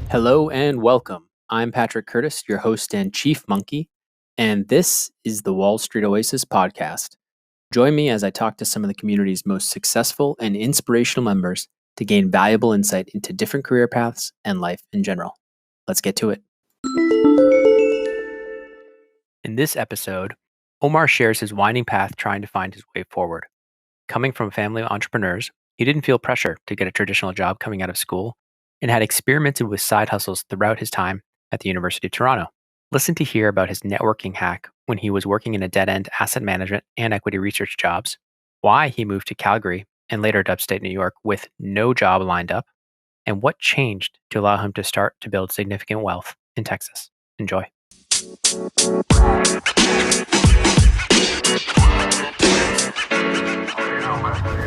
Hello and welcome. I'm Patrick Curtis, your host and chief monkey, and this is the Wall Street Oasis podcast. Join me as I talk to some of the community's most successful and inspirational members to gain valuable insight into different career paths and life in general. Let's get to it. In this episode, Omar shares his winding path trying to find his way forward. Coming from a family of entrepreneurs, he didn't feel pressure to get a traditional job coming out of school and had experimented with side hustles throughout his time at the University of Toronto. Listen to hear about his networking hack when he was working in a dead-end asset management and equity research jobs, why he moved to Calgary and later to upstate New York with no job lined up, and what changed to allow him to start to build significant wealth in Texas. Enjoy.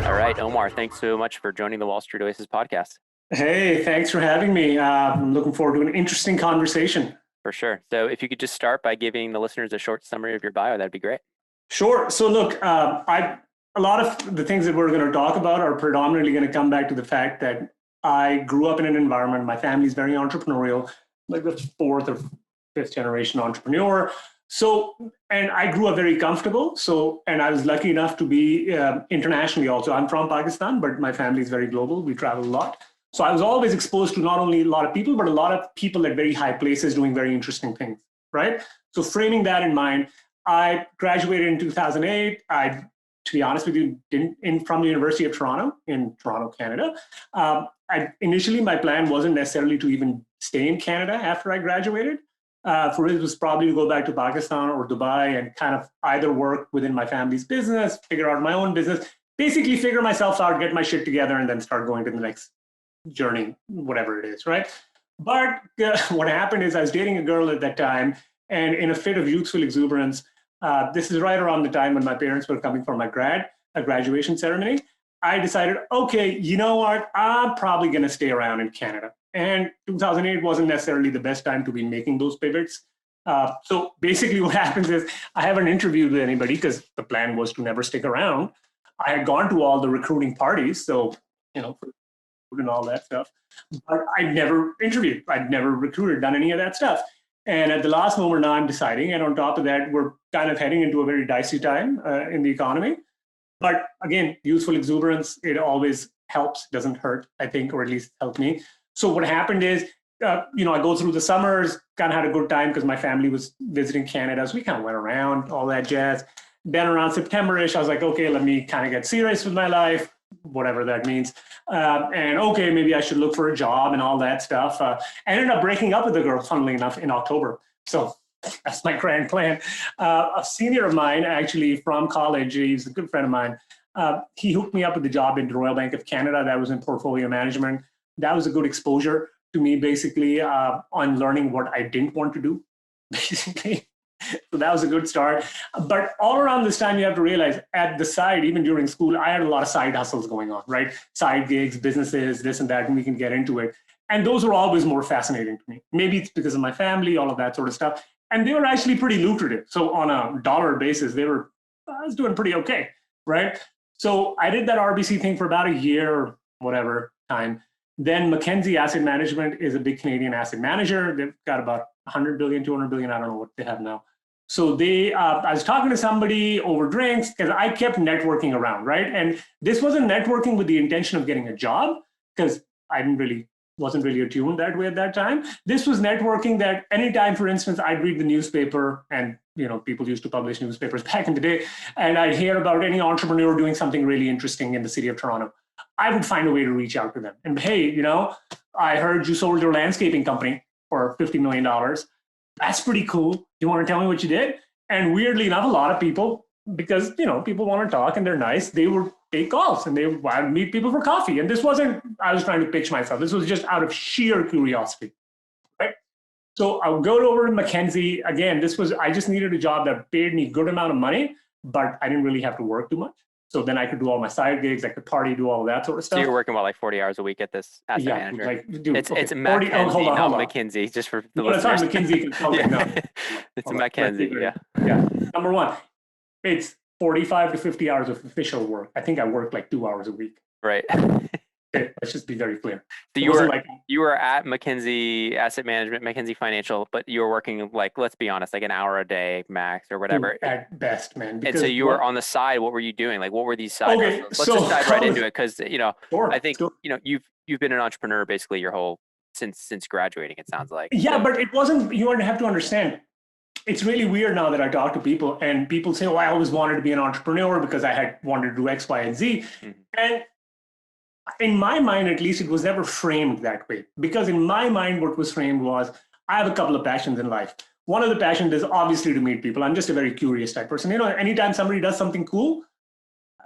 All right, Omar, thanks so much for joining the Wall Street Oasis podcast. Hey, thanks for having me. I'm looking forward to an interesting conversation. For sure. So if you could just start by giving the listeners a short summary of your bio, that'd be great. Sure. So look, a lot of the things that we're going to talk about are predominantly going to come back to the fact that I grew up in an environment, my family's very entrepreneurial, like the fourth or fifth generation entrepreneur. So, and I grew up very comfortable. So, and I was lucky enough to be internationally also. I'm from Pakistan, but my family is very global. We travel a lot. So I was always exposed to not only a lot of people, but a lot of people at very high places doing very interesting things, right? So framing that in mind, I graduated in 2008. To be honest with you, from the University of Toronto in Toronto, Canada. Initially, my plan wasn't necessarily to even stay in Canada after I graduated. For it was probably to go back to Pakistan or Dubai and kind of either work within my family's business, figure out my own business, basically figure myself out, get my shit together, and then start going to the next journey, whatever it is, right? But what happened is I was dating a girl at that time, and in a fit of youthful exuberance, this is right around the time when my parents were coming for my graduation ceremony, I decided, okay, you know what? I'm probably going to stay around in Canada. And 2008 wasn't necessarily the best time to be making those pivots. So basically what happens is I haven't interviewed with anybody because the plan was to never stick around. I had gone to all the recruiting parties, so, and all that stuff. But I'd never interviewed. I'd never recruited, done any of that stuff. And at the last moment, now I'm deciding. And on top of that, we're kind of heading into a very dicey time in the economy. But again, youthful exuberance, it always helps, doesn't hurt, I think, or at least helped me. So what happened is, I go through the summers, kind of had a good time because my family was visiting Canada. So we kind of went around, all that jazz. Then around September-ish, I was like, okay, let me kind of get serious with my life, whatever that means. And okay, maybe I should look for a job and all that stuff. I ended up breaking up with the girl, funnily enough, in October. So that's my grand plan. A senior of mine, actually from college, he's a good friend of mine. He hooked me up with the job in the Royal Bank of Canada. That was in portfolio management. That was a good exposure to me, basically, on learning what I didn't want to do, basically. So that was a good start. But all around this time, you have to realize at the side, even during school, I had a lot of side hustles going on, right? Side gigs, businesses, this and that, and we can get into it. And those were always more fascinating to me. Maybe it's because of my family, all of that sort of stuff. And they were actually pretty lucrative. So on a dollar basis, I was doing pretty okay, right? So I did that RBC thing for about a year or whatever time. Then Mackenzie Asset Management is a big Canadian asset manager. They've got about 100 billion, 200 billion. I don't know what they have now. So I was talking to somebody over drinks because I kept networking around, right? And this wasn't networking with the intention of getting a job because I wasn't really attuned that way at that time. This was networking that anytime, for instance, I'd read the newspaper and, people used to publish newspapers back in the day, and I'd hear about any entrepreneur doing something really interesting in the city of Toronto. I would find a way to reach out to them. And hey, I heard you sold your landscaping company for $50 million. That's pretty cool. You want to tell me what you did? And weirdly enough, a lot of people, because, people want to talk and they're nice, they would take calls and they would meet people for coffee. And this wasn't, I was trying to pitch myself. This was just out of sheer curiosity, right? So I would go over to Mackenzie. Again, I just needed a job that paid me a good amount of money, but I didn't really have to work too much. So then I could do all my side gigs, I could party, do all of that sort of stuff. So you're working 40 hours a week at this asset manager? It's Mackenzie, hold not on. McKinsey, just for the listeners. It's Mackenzie Consulting. It's Mackenzie, yeah. Number one, it's 45 to 50 hours of official work. I think I worked like 2 hours a week. Right. Okay, let's just be very clear. So you were at McKinsey Asset Management, McKinsey Financial, but you were working like, let's be honest, like an hour a day max or whatever. At best, man. And so you were on the side. What were you doing? Like, what were these side Okay, hustles? Let's just dive right into it because sure, I think you've been an entrepreneur basically your whole since graduating. It sounds like. Yeah, but it wasn't. You have to understand. It's really weird now that I talk to people and people say, "Oh, I always wanted to be an entrepreneur because I had wanted to do X, Y, and Z," and in my mind, at least, it was never framed that way. Because in my mind, what was framed was, I have a couple of passions in life. One of the passions is obviously to meet people. I'm just a very curious type person. Anytime somebody does something cool,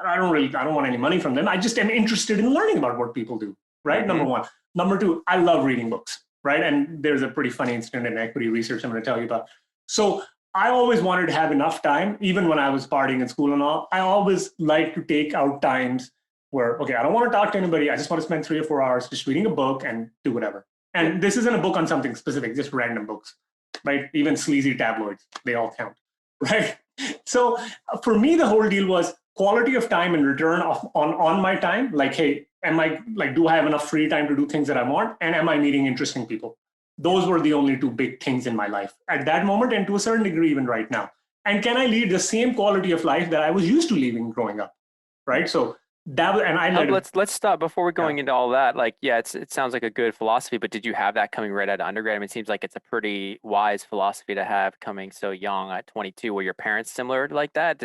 I don't want any money from them. I just am interested in learning about what people do, right? Number one. Number two, I love reading books, right? And there's a pretty funny incident in equity research I'm going to tell you about. So I always wanted to have enough time, even when I was partying in school and all. I always like to take out times where, okay, I don't want to talk to anybody. I just want to spend 3 or 4 hours just reading a book and do whatever. And this isn't a book on something specific, just random books, right? Even sleazy tabloids, they all count, right? So for me, the whole deal was quality of time and return on my time. Like, hey, do I have enough free time to do things that I want? And am I meeting interesting people? Those were the only two big things in my life at that moment, and to a certain degree, even right now. And can I lead the same quality of life that I was used to living growing up, right? So that was, and let's stop before we're going into all that. Like, yeah, it sounds like a good philosophy, but did you have that coming right out of undergrad? I mean, it seems like it's a pretty wise philosophy to have coming so young at 22. Were your parents similar like that?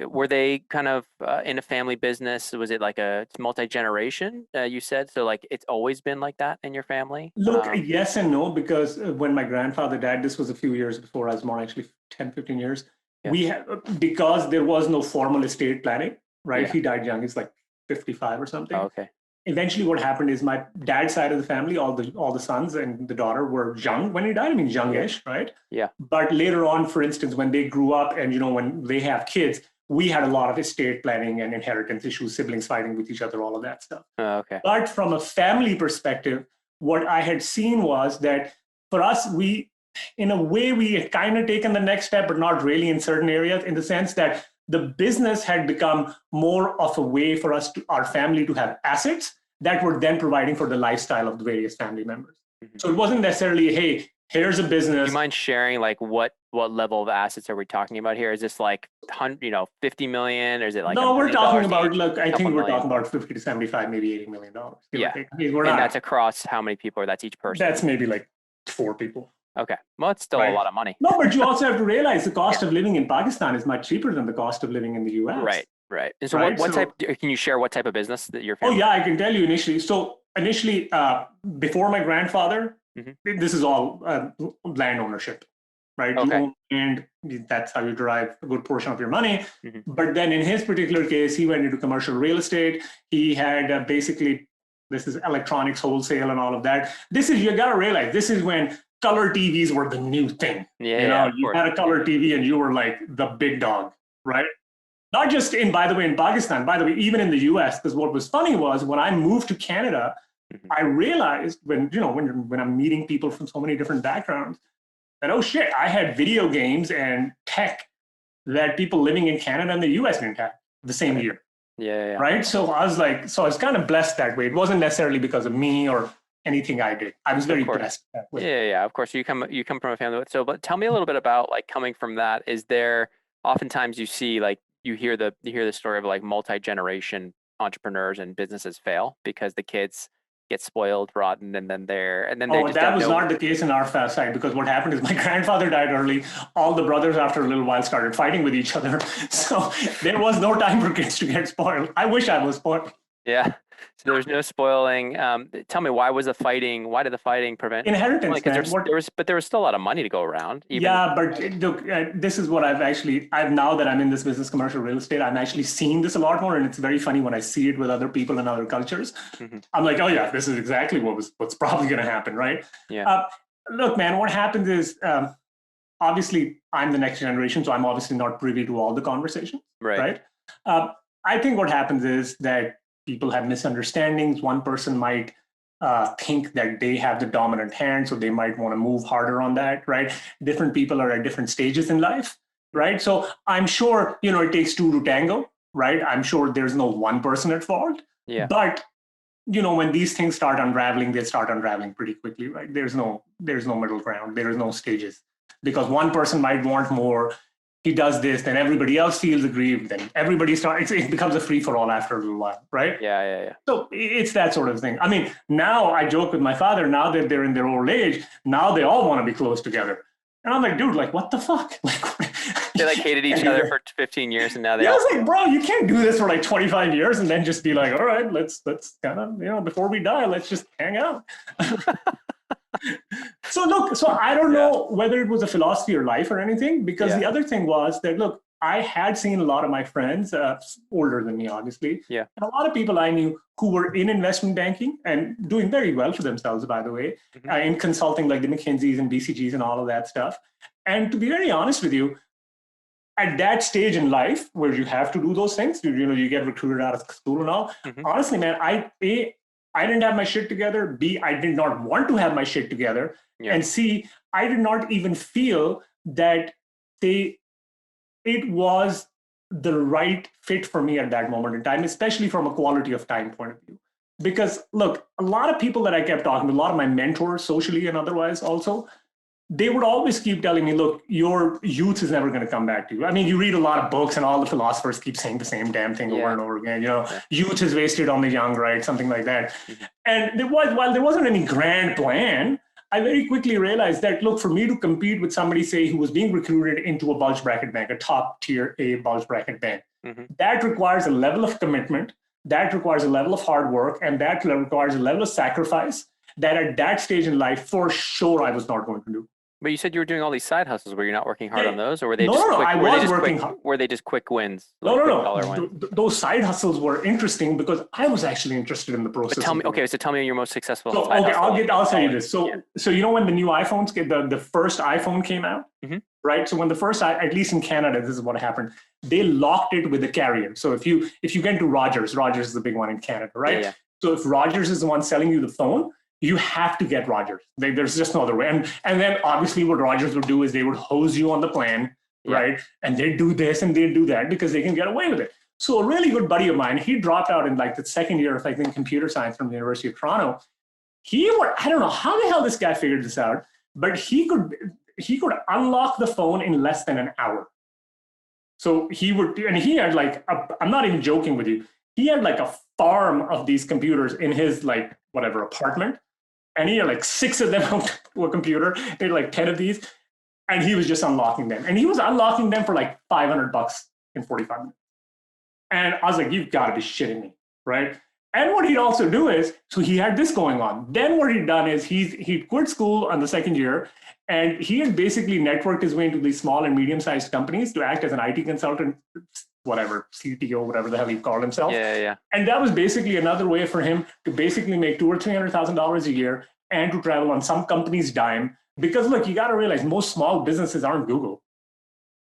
Were they kind of in a family business? Was it like a multi-generation, you said? So like it's always been like that in your family? Look, yes and no, because when my grandfather died, this was a few years before I was born, actually 10, 15 years. Yeah. Because there was no formal estate planning, right? Yeah. He died young. He's like 55 or something. Oh, okay. Eventually what happened is my dad's side of the family, all the sons and the daughter were young when he died. I mean, youngish, right? Yeah. But later on, for instance, when they grew up and, when they have kids, we had a lot of estate planning and inheritance issues, siblings fighting with each other, all of that stuff. Oh, okay. But from a family perspective, what I had seen was that for us, in a way, we had kind of taken the next step, but not really in certain areas, in the sense that the business had become more of a way for our family to have assets that were then providing for the lifestyle of the various family members. Mm-hmm. So it wasn't necessarily, hey, here's a business. Do you mind sharing like what level of assets are we talking about here? Is this like 50 million, or is it like no? We're talking about I think we're talking about 50 to 75, maybe $80 million. Yeah, and that's across how many people, or that's each person? That's maybe like 4 people. Okay, well, it's still a lot of money. No, but you also have to realize the cost of living in Pakistan is much cheaper than the cost of living in the US. Right. And so what type, can you share what type of business that your family? Oh yeah, I can tell you initially. So initially, before my grandfather, this is all land ownership, right? Okay. And that's how you derive a good portion of your money. Mm-hmm. But then in his particular case, he went into commercial real estate. He had basically, this is electronics wholesale and all of that. You got to realize, this is when color TVs were the new thing. Yeah, you had a color TV and you were like the big dog, right? Not just in Pakistan, by the way, even in the US, because what was funny was when I moved to Canada, I realized when I'm meeting people from so many different backgrounds that, oh shit, I had video games and tech that people living in Canada and the US didn't have the same year. Yeah. Right. So I was kind of blessed that way. It wasn't necessarily because of me or anything I did. I was very blessed that way. Yeah. Of course, you come from a family. So, but tell me a little bit about like coming from that. Is there oftentimes you see like you hear the story of like multi-generation entrepreneurs and businesses fail because the kids get spoiled, rotten, and then that was not the case in our side, because what happened is my grandfather died early. All the brothers after a little while started fighting with each other. So there was no time for kids to get spoiled. I wish I was spoiled. Yeah. So there's no spoiling. Tell me, why did the fighting prevent inheritance? There was still a lot of money to go around. But look, this is what I've now that I'm in this business, commercial real estate, I'm actually seeing this a lot more, and it's very funny when I see it with other people in other cultures. Mm-hmm. I'm like, oh yeah, this is exactly what's probably going to happen, right? Yeah. Look, man, what happens is obviously I'm the next generation, so I'm obviously not privy to all the conversations, right? I think what happens is that people have misunderstandings. One person might think that they have the dominant hand, so they might want to move harder on that, right? Different people are at different stages in life. right? So I'm sure, it takes two to tango, right? I'm sure there's no one person at fault. Yeah. But when these things start unraveling, they start unraveling pretty quickly, right? There's no middle ground. There is no stages, because one person might want more. He does this, then everybody else feels aggrieved. Then everybody starts. It becomes a free for all after a little while, right? Yeah. So it's that sort of thing. I mean, now I joke with my father. Now that they're in their old age, now they all want to be close together. And I'm like, dude, like, what the fuck? Like, they like hated each other for 15 years, and now they. I was like, bro, you can't do this for like 25 years and then just be like, all right, let's kind of, before we die, let's just hang out. So I don't know whether it was a philosophy or life or anything, because the other thing was that, look, I had seen a lot of my friends, older than me, obviously, and a lot of people I knew who were in investment banking and doing very well for themselves, by the way, in consulting, like the McKinseys and BCGs and all of that stuff. And to be very honest with you, at that stage in life where you have to do those things, you get recruited out of school and all, honestly, man, I didn't have my shit together. B, I did not want to have my shit together. And C, I did not even feel that it was the right fit for me at that moment in time, especially from a quality of time point of view. Because look, a lot of people that I kept talking to, a lot of my mentors, socially and otherwise also, they would always keep telling me, look, your youth is never going to come back to you. I mean, you read a lot of books and all the philosophers keep saying the same damn thing over and over again. Youth is wasted on the young, right? Something like that. And while there wasn't any grand plan, I very quickly realized that, look, for me to compete with somebody, say, who was being recruited into a bulge bracket bank, a top tier A bulge bracket bank, that requires a level of commitment, that requires a level of hard work, and that requires a level of sacrifice that at that stage in life, for sure, I was not going to do. But you said you were doing all these side hustles. Were you not working hard on those, or were they were they just quick wins? No. Those side hustles were interesting because I was actually interested in the process. But tell me your most successful. I'll tell you this. So when the new iPhones the first iPhone came out, right? So when the first, at least in Canada, this is what happened. They locked it with the carrier. So if you get to Rogers is the big one in Canada, right? Yeah. So if Rogers is the one selling you the phone, you have to get Rogers. There's just no other way. And then obviously what Rogers would do is they would hose you on the plan, right? And they'd do this and they'd do that because they can get away with it. So a really good buddy of mine, he dropped out in like the second year of, I think, computer science from the University of Toronto. I don't know how the hell this guy figured this out, but he could unlock the phone in less than an hour. So he had like, I'm not even joking with you. He had like a farm of these computers in his like whatever apartment. And he had like 6 of them on a computer. He had like 10 of these. And he was just unlocking them. And he was unlocking them for like $500 in 45 minutes. And I was like, you've got to be shitting me, right? And what he'd also do is, so he had this going on. Then what he'd done is he'd quit school on the second year. And he had basically networked his way into these small and medium-sized companies to act as an IT consultant, whatever, CTO, whatever the hell he called himself. Yeah. And that was basically another way for him to basically make $200,000 or $300,000 a year and to travel on some company's dime. Because look, you got to realize most small businesses aren't Google.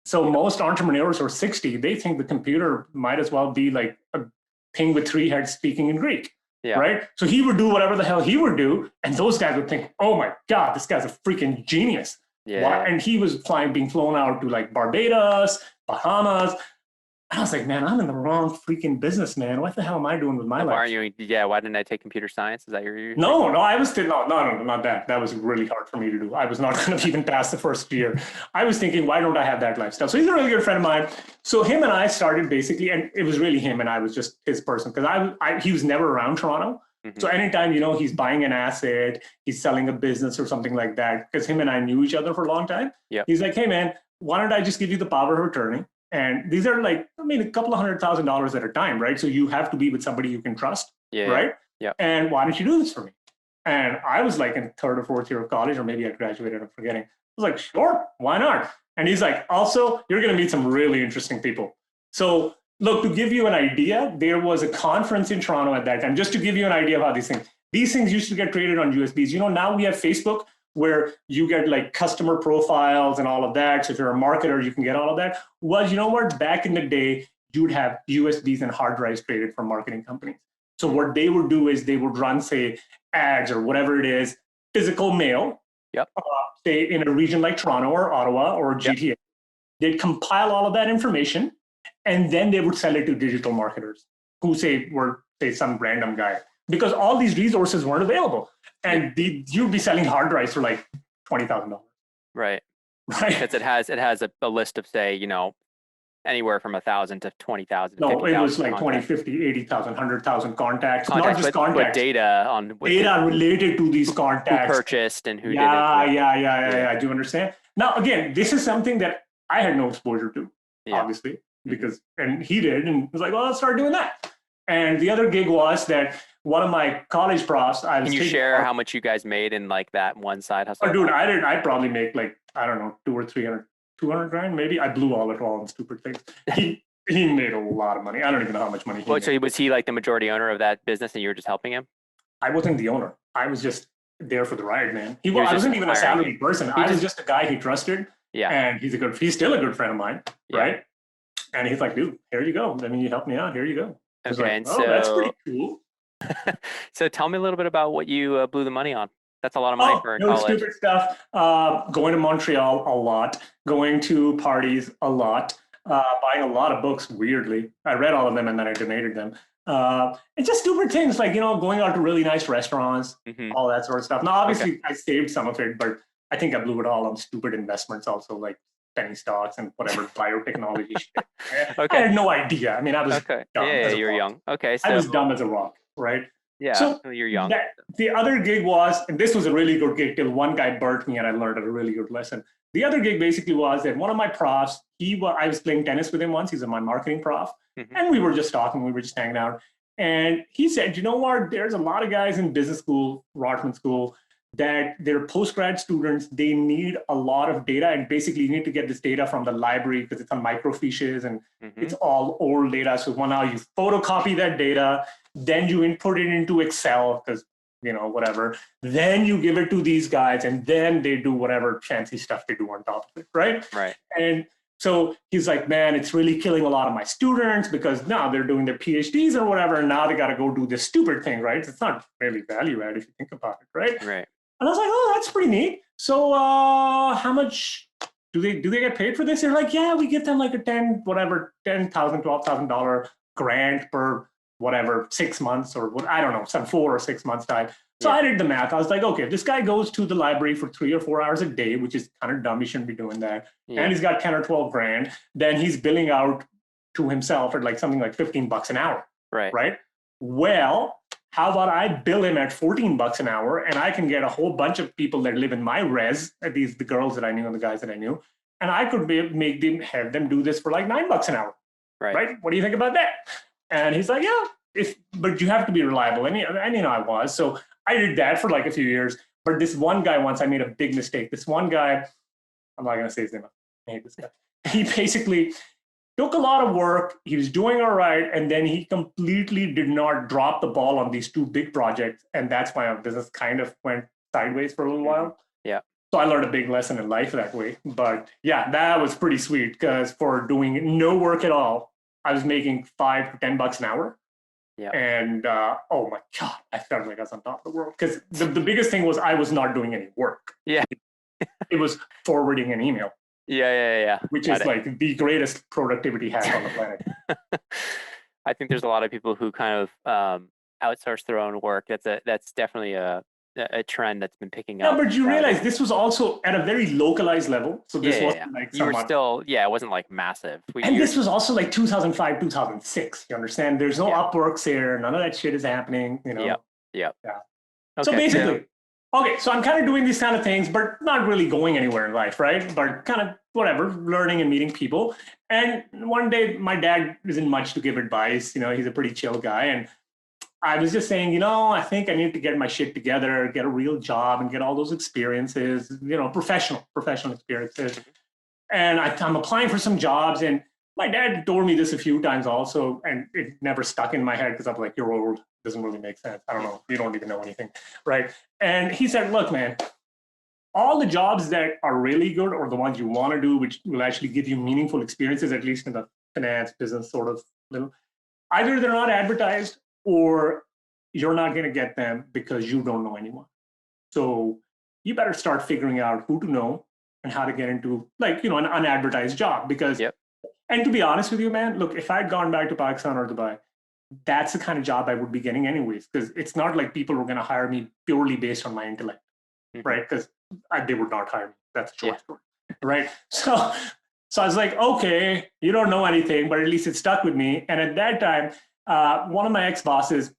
So most entrepreneurs who are 60, they think the computer might as well be like a thing with 3 heads speaking in Greek. Yeah. Right. So he would do whatever the hell he would do. And those guys would think, oh my God, this guy's a freaking genius. Yeah. And he was being flown out to like Barbados, Bahamas. I was like, man, I'm in the wrong freaking business, man. What the hell am I doing with my life? Why didn't I take computer science? Is that your? No, I was still, no, not that. That was really hard for me to do. I was not going to even pass the first year. I was thinking, why don't I have that lifestyle? So he's a really good friend of mine. So him and I started basically, and it was really him and I was just his person because he was never around Toronto. Mm-hmm. So anytime, he's buying an asset, he's selling a business or something like that, because him and I knew each other for a long time. Yep. He's like, hey man, why don't I just give you the power of attorney? And these are like, a couple of $100,000 at a time, right? So you have to be with somebody you can trust, right? Yeah. And why don't you do this for me? And I was like in 3rd or 4th year of college, or maybe I graduated, I'm forgetting. I was like, sure, why not? And he's like, also, you're going to meet some really interesting people. So look, to give you an idea, there was a conference in Toronto at that time, just to give you an idea of how these things used to get traded on USBs. Now we have Facebook, where you get like customer profiles and all of that. So if you're a marketer, you can get all of that. Well, you know what? Back in the day, you'd have USBs and hard drives traded from marketing companies. So what they would do is they would run, say, ads or whatever it is, physical mail, Yep. Say in a region like Toronto or Ottawa or GTA. Yep. They'd compile all of that information, and then they would sell it to digital marketers who were some random guy, because all these resources weren't available. And you'd be selling hard drives for like $20,000. Right. Right. Because it has a list of, say, anywhere from 1,000 to 20,000. No, 50,000 it was like contacts. 20, 50, 80,000, 100,000 contacts, not just contacts. But data on data related to these contacts. Who purchased and who did it. Yeah. Do you understand? Now, again, this is something that I had no exposure to, obviously, because, and he did, and was like, well, let's start doing that. And the other gig was that one of my college profs, Can you share how much you guys made in like that one side hustle? Oh, dude, I'd probably make like, I don't know, 200 grand, maybe. I blew all on stupid things. He made a lot of money. I don't even know how much money he made. So was he like the majority owner of that business and you were just helping him? I wasn't the owner. I was just there for the ride, man. I wasn't even a salaried person. I was just a guy he trusted. Yeah. And he's still a good friend of mine, right? And he's like, dude, here you go. I mean, you helped me out. Here you go. Okay, like, and that's pretty cool. So tell me a little bit about what you blew the money on. That's a lot of money for college. Stupid stuff. Going to Montreal a lot. Going to parties a lot. Buying a lot of books, weirdly. I read all of them and then I donated them. And just stupid things like, going out to really nice restaurants, all that sort of stuff. Now, obviously, I saved some of it, but I think I blew it all on stupid investments also, like penny stocks and whatever biotechnology shit. I had no idea. I mean, I was dumb. Yeah, you were young. Okay. So I was dumb as a rock, right? Yeah, so you're young. The other gig was, and this was a really good gig till one guy burnt me and I learned a really good lesson. The other gig basically was that one of my profs, I was playing tennis with him once. He's my marketing prof. And we were just talking. We were just hanging out. And he said, you know what? There's a lot of guys in business school, Rotman School, that they're postgrad students. They need a lot of data. And basically, you need to get this data from the library because it's on microfiches and it's all old data. So now you photocopy that data, then you input it into Excel because, whatever. Then you give it to these guys and then they do whatever fancy stuff they do on top of it, right? Right. And so he's like, man, it's really killing a lot of my students because now they're doing their PhDs or whatever. And now they got to go do this stupid thing, right? It's not really value add if you think about it, right? Right. And I was like, oh, that's pretty neat. So how much do they get paid for this? They're like, yeah, we get them like a $10,000, $12,000 grant per whatever, 6 months or what, I don't know, some 4 or 6 months time. So I did the math. I was like, okay, if this guy goes to the library for 3 or 4 hours a day, which is kind of dumb, he shouldn't be doing that. And he's got 10 or 12 grand, then he's billing out to himself at like something like $15 an hour. Right. Well, how about I bill him at $14 an hour and I can get a whole bunch of people that live in my res, the girls that I knew and the guys that I knew, and I could have them do this for like $9 an hour. Right. What do you think about that? And he's like, yeah, but you have to be reliable. And I was. So I did that for like a few years. But this one guy once, I made a big mistake. This one guy, I'm not going to say his name. I hate this guy. He basically took a lot of work. He was doing all right. And then he completely did not drop the ball on these 2 big projects. And that's why our business kind of went sideways for a little while. Yeah. So I learned a big lesson in life that way. But yeah, that was pretty sweet because for doing no work at all, I was making $5 to $10 an hour. Yeah. And oh my God, I felt like I was on top of the world. Because the biggest thing was I was not doing any work. Yeah. It was forwarding an email. Yeah. Which is like the greatest productivity hack on the planet. I think there's a lot of people who kind of outsource their own work. That's definitely a trend that's been picking up. Yeah, but you realize this was also at a very localized level. So this wasn't like you were still, it wasn't like massive. And this was also like 2005, 2006. You understand? There's no Upworks here. None of that shit is happening. Yeah. Okay, so basically, so I'm kind of doing these kind of things, but not really going anywhere in life, right? But kind of whatever, learning and meeting people. And one day, my dad isn't much to give advice. He's a pretty chill guy, and I was just saying, I think I need to get my shit together, get a real job and get all those experiences, professional experiences. And I'm applying for some jobs. And my dad told me this a few times also, and it never stuck in my head because I'm like, you're old. Doesn't really make sense. I don't know. You don't even know anything. Right. And he said, look, man, all the jobs that are really good or the ones you want to do, which will actually give you meaningful experiences, at least in the finance business sort of little, either they're not advertised or you're not going to get them because you don't know anyone. So you better start figuring out who to know and how to get into like, an unadvertised job. Because, Yep. and to be honest with you, man, look, if I'd gone back to Pakistan or Dubai, that's the kind of job I would be getting anyways, because it's not like people were going to hire me purely based on my intellect, right? Because they would not hire me. That's a short story, right? So I was like, okay, you don't know anything, but at least it stuck with me. And at that time, one of my ex-bosses,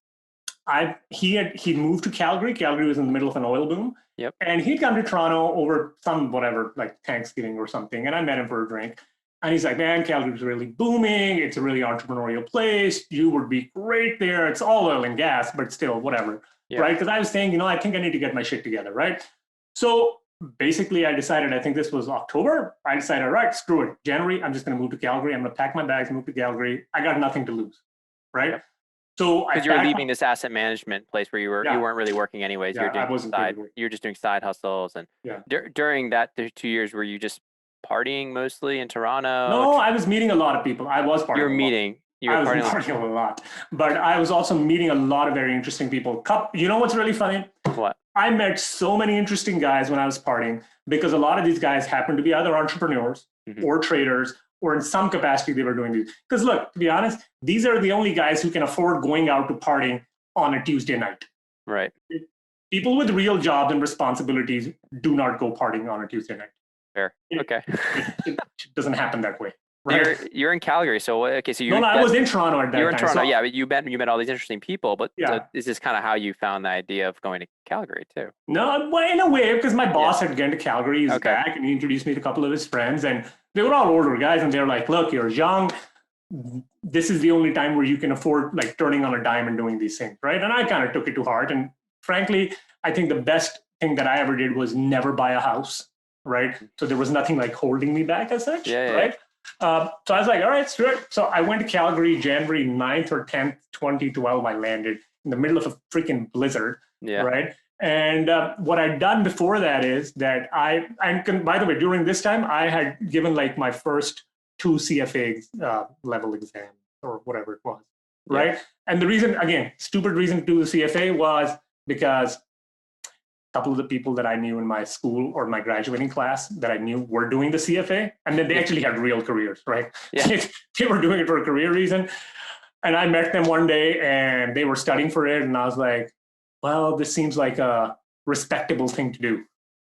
he'd moved to Calgary. Calgary was in the middle of an oil boom. Yep. And he'd come to Toronto over some whatever, like Thanksgiving or something. And I met him for a drink. And he's like, man, Calgary's really booming. It's a really entrepreneurial place. You would be great there. It's all oil and gas, but still, whatever. Yeah. Right? Because I was saying, I think I need to get my shit together, right? So basically, I decided, I think this was October. I decided, all right, screw it. January, I'm just going to move to Calgary. I'm going to pack my bags, move to Calgary. I got nothing to lose, right? Yep. So because you're leaving this asset management place where you weren't really working anyways. Yeah, you're just doing side hustles. And during that 2 years, were you just partying mostly in Toronto? No, I was meeting a lot of people. I was partying. I was partying a lot, but I was also meeting a lot of very interesting people. You know what's really funny? What? I met so many interesting guys when I was partying, because a lot of these guys happened to be either entrepreneurs or traders, or in some capacity they were doing these. Because look, to be honest, these are the only guys who can afford going out to partying on a Tuesday night. Right. People with real jobs and responsibilities do not go partying on a Tuesday night. Fair. Okay. It doesn't happen that way. Right. You're in Calgary, so okay. So I was in Toronto at that time. You were in Toronto, yeah. But you met all these interesting people. But yeah. So is this kind of how you found the idea of going to Calgary too? No, well, in a way, because my boss had gone to Calgary. He's back, and he introduced me to a couple of his friends, and they were all older guys, and they're like, "Look, you're young. This is the only time where you can afford like turning on a dime and doing these things, right?" And I kind of took it to heart. And frankly, I think the best thing that I ever did was never buy a house, right? So there was nothing like holding me back as such, right? So I was like, all right, screw it. So I went to Calgary January 9th or 10th, 2012. I landed in the middle of a freaking blizzard, right? And what I'd done before that is that by the way, during this time, I had given like my first 2 CFA level exams or whatever it was, right? And the reason, again, stupid reason to do the CFA was because couple of the people that I knew in my school or my graduating class that I knew were doing the CFA, and then they actually had real careers, right? Yeah. They were doing it for a career reason. And I met them one day and they were studying for it. And I was like, well, this seems like a respectable thing to do.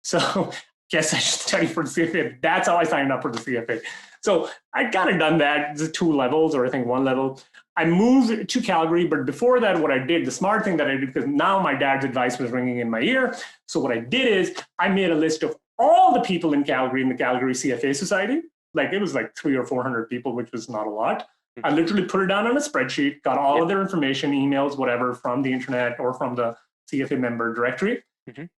So guess I should study for the CFA. That's how I signed up for the CFA. So I kind of done that, the 2 levels, or I think 1 level. I moved to Calgary, but before that, what I did, the smart thing that I did, because now my dad's advice was ringing in my ear. So what I did is I made a list of all the people in Calgary, in the Calgary CFA Society. Like it was like 300 or 400 people, which was not a lot. I literally put it down on a spreadsheet, got all of their information, emails, whatever, from the internet or from the CFA member directory.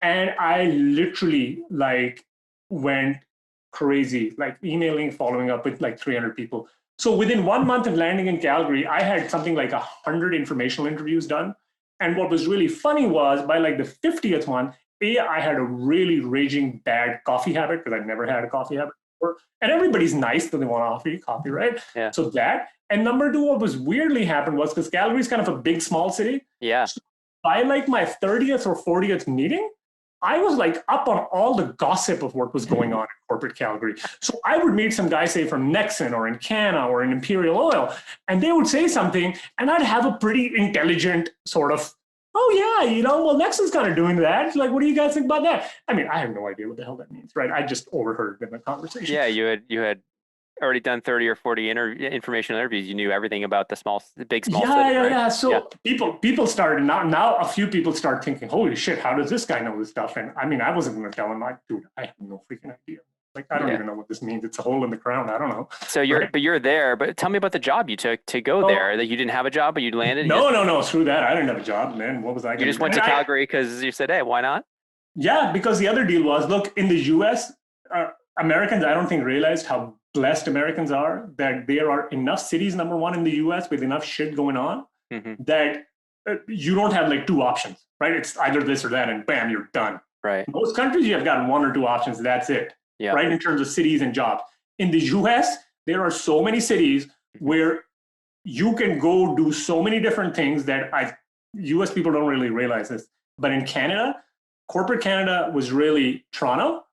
And I literally like went crazy, like emailing, following up with like 300 people. So within 1 month of landing in Calgary, I had something like 100 informational interviews done. And what was really funny was by like the 50th one, I had a really raging bad coffee habit, because I'd never had a coffee habit before. And everybody's nice, so they want to offer you coffee, right? Yeah. So that. And number 2, what was weirdly happened was, because Calgary is kind of a big, small city. Yeah. So by like my 30th or 40th meeting, I was like up on all the gossip of what was going on in corporate Calgary. So I would meet some guy, say from Nexen or in Canna or in Imperial Oil, and they would say something, and I'd have a pretty intelligent sort of, oh yeah, well, Nexen's kind of doing that. Like, what do you guys think about that? I mean, I have no idea what the hell that means, right? I just overheard in the conversation. Yeah, you had already done 30 or 40 informational interviews. You knew everything about the big, small city, right? Yeah. So people started, now a few people start thinking, holy shit, how does this guy know this stuff? And I mean, I wasn't going to tell him, dude, I have no freaking idea. Like, I don't even know what this means. It's a hole in the ground. I don't know. So you're there, but tell me about the job you took to go there. That you didn't have a job, but you landed? No, screw that. I didn't have a job, man. What was I going to do? You just went to Calgary because you said, hey, why not? Yeah, because the other deal was, look, in the US, Americans, I don't think realized how blessed Americans are, that there are enough cities, number 1, in the US with enough shit going on that you don't have like 2 options, right? It's either this or that, and bam, you're done. Right. Most countries, you have got 1 or 2 options. That's it. Yeah. Right. In terms of cities and jobs. In the US, there are so many cities where you can go do so many different things that US people don't really realize this. But in Canada, corporate Canada was really Toronto,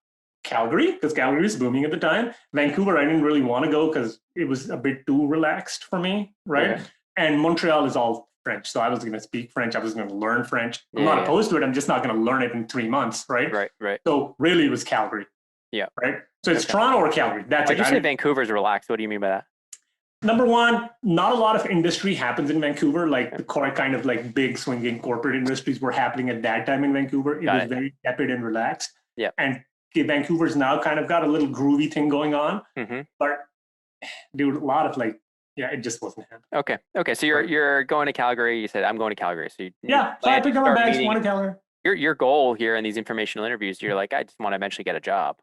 Calgary, because Calgary was booming at the time. Vancouver, I didn't really want to go because it was a bit too relaxed for me, right? Yeah. And Montreal is all French, so I was going to speak French. I was going to learn French. I'm not opposed to it. I'm just not going to learn it in 3 months, right? Right. So really, it was Calgary. Yeah. Right. So it's Toronto or Calgary. That's it. When you say Vancouver's relaxed, what do you mean by that? Number one, not a lot of industry happens in Vancouver. Like the kind of like big swinging corporate industries were happening at that time in Vancouver. It was very tepid and relaxed. Yeah. And Vancouver's now kind of got a little groovy thing going on. Mm-hmm. But dude, a lot of like, it just wasn't happening. Okay. So you're going to Calgary. You said I'm going to Calgary. So so I picked up my bags, went to Calgary. Your goal here in these informational interviews, you're like, I just want to eventually get a job.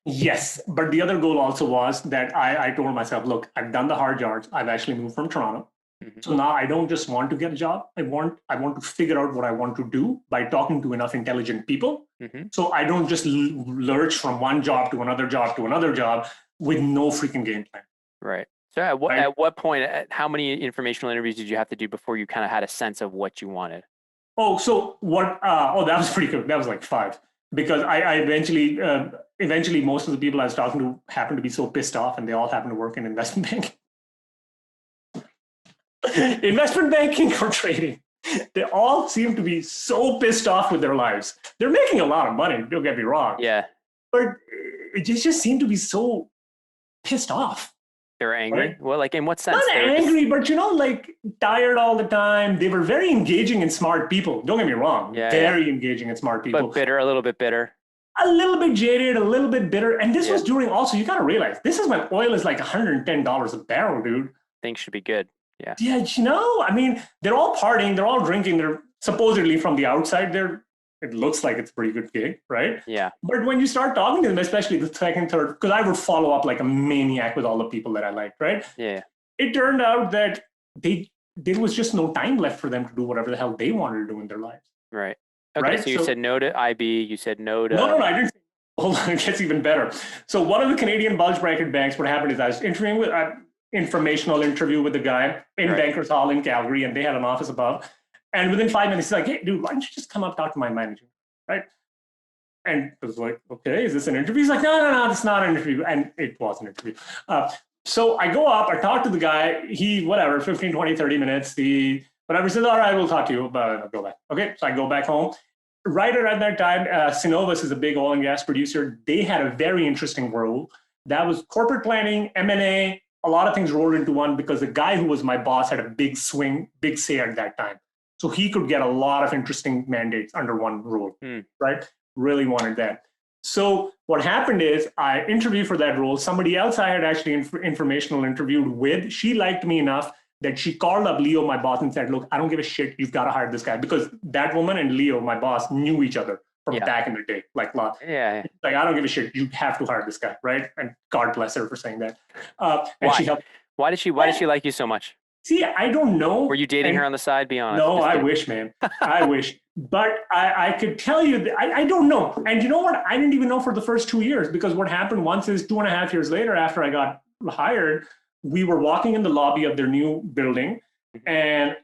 Yes, but the other goal also was that I told myself, look, I've done the hard yards. I've actually moved from Toronto. Mm-hmm. So now I don't just want to get a job. I want to figure out what I want to do by talking to enough intelligent people. Mm-hmm. So I don't just lurch from one job to another job to another job with no freaking game plan. Right. So at what point, how many informational interviews did you have to do before you kind of had a sense of what you wanted? Oh, so what? That was pretty good. That was like 5. Because I eventually most of the people I was talking to happened to be so pissed off, and they all happen to work in investment banking. Investment banking or trading. They all seem to be so pissed off with their lives. They're making a lot of money, don't get me wrong. Yeah. But it just seemed to be so pissed off. They're angry? Right? Well, like in what sense? Not angry, but like tired all the time. They were very engaging and smart people. Don't get me wrong. Very engaging and smart people. But bitter, a little bit bitter. A little bit jaded, a little bit bitter. And this was during also, you got to realize, this is when oil is like $110 a barrel, dude. Things should be good. Yeah. Yeah, I mean, they're all partying, they're all drinking. They're supposedly from the outside, it looks like it's a pretty good gig, right? Yeah. But when you start talking to them, especially the second, third, because I would follow up like a maniac with all the people that I liked, right? Yeah. It turned out that there was just no time left for them to do whatever the hell they wanted to do in their lives. Right. Okay, right? So you said no to IB, you said no to... No, I didn't. Hold on, it gets even better. So one of the Canadian bulge bracket banks, what happened is I was interviewing with an informational interview with the guy in Bankers Hall in Calgary, and they had an office above. And within 5 minutes, he's like, hey, dude, why don't you just come up, talk to my manager, right? And I was like, okay, is this an interview? He's like, no, it's not an interview. And it was an interview. So I go up, I talk to the guy, 15, 20, 30 minutes. Whatever, says, all right, we'll talk to you about it. I'll go back. Okay, so I go back home. Right around that time, Cenovus is a big oil and gas producer. They had a very interesting role. That was corporate planning, M&A, a lot of things rolled into one because the guy who was my boss had a big say at that time. So he could get a lot of interesting mandates under one role, right? Really wanted that. So what happened is I interviewed for that role. Somebody else I had actually informational interviewed with, she liked me enough that she called up Leo, my boss, and said, look, I don't give a shit. You've got to hire this guy. Because that woman and Leo, my boss, knew each other from back in the day. Like I don't give a shit. You have to hire this guy, right? And God bless her for saying that. And she helped. Why did she like you so much? See, I don't know. Were you dating her on the side? Be honest. No, I wish, man. I wish. But I could tell you that I don't know. And you know what? I didn't even know for the first 2 years, because what happened once is 2.5 years later, after I got hired, we were walking in the lobby of their new building, and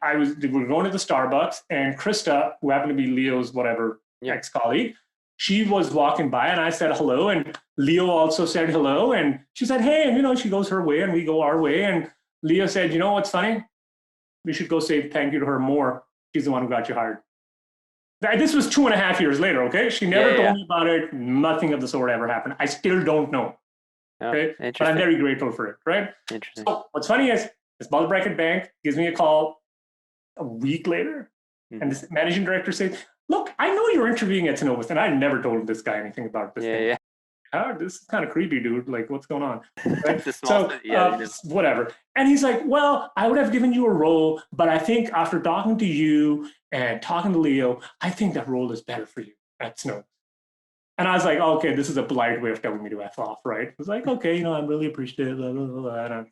we were going to the Starbucks, and Krista, who happened to be Leo's ex-colleague, she was walking by, and I said hello, and Leo also said hello, and she said, hey, and she goes her way and we go our way, and Leo said, you know what's funny? We should go say thank you to her more. She's the one who got you hired. This was 2.5 years later, okay? She never told me about it. Nothing of the sort ever happened. I still don't know. Okay, but I'm very grateful for it, right? Interesting. So what's funny is this bulge bracket bank gives me a call a week later, and this managing director says, look, I know you're interviewing at Cenovus, and I never told this guy anything about this thing. This is kind of creepy, dude. Like, what's going on? Right? Whatever. And he's like, well, I would have given you a role, but I think after talking to you and talking to Leo, I think that role is better for you at Cenovus. And I was like, okay, this is a polite way of telling me to F off, right? I was like, okay, I'm really appreciative, blah, blah, blah, and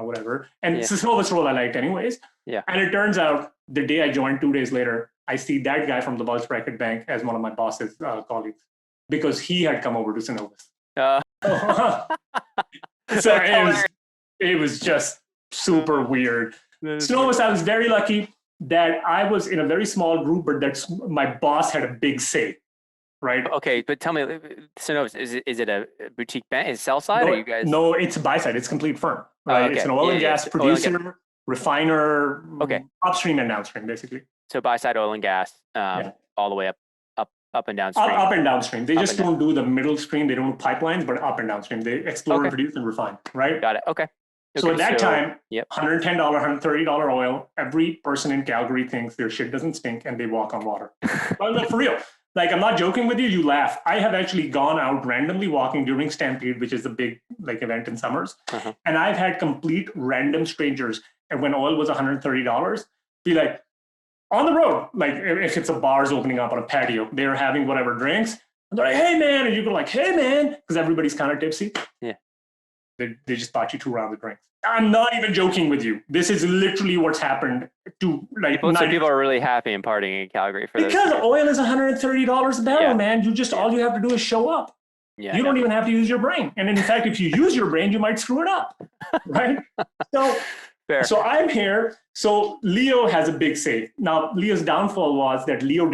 whatever. And it's a Cenovus role I liked anyways. Yeah. And it turns out the day I joined, 2 days later, I see that guy from the bulge bracket bank as one of my boss's colleagues, because he had come over to Cenovus. So it was just super weird. Cenovus, I was very lucky that I was in a very small group, but my boss had a big say. right? Okay, but tell me, so no, is it a boutique bank? Is it sell side or No, you guys? no, it's buy side. It's complete firm, Oh, right? It's okay. an oil Yeah, and yeah. gas Oil and gas. producer, refiner, Okay. upstream and downstream, basically. So buy side oil and gas, Yeah. all the way up and Up, downstream. up and downstream. They Up just and down. don't do the middle stream. They don't do pipelines, but up and downstream. They explore and Okay. produce and refine, right? Got it. Okay. So at that time, yep. $110, $130 oil, every person in Calgary thinks their shit doesn't stink and they walk on water. But for real, like I'm not joking with you, you laugh. I have actually gone out randomly walking during Stampede, which is a big like event in summers. And I've had complete random strangers, and when oil was $130, be like, on the road, like if it's a bar's opening up on a patio, they're having whatever drinks, and they're like, hey man, and you go like, hey man, because everybody's kind of tipsy. Yeah. They just bought you 2 rounds of drinks. I'm not even joking with you. This is literally what's happened to like. So people are really happy and partying in Calgary for because oil is $130 a barrel, man. You just all you have to do is show up. Yeah, you don't even have to use your brain. And in fact, if you use your brain, you might screw it up, right? So, Fair. So I'm here. So Leo has a big say. Now, Leo's downfall was that Leo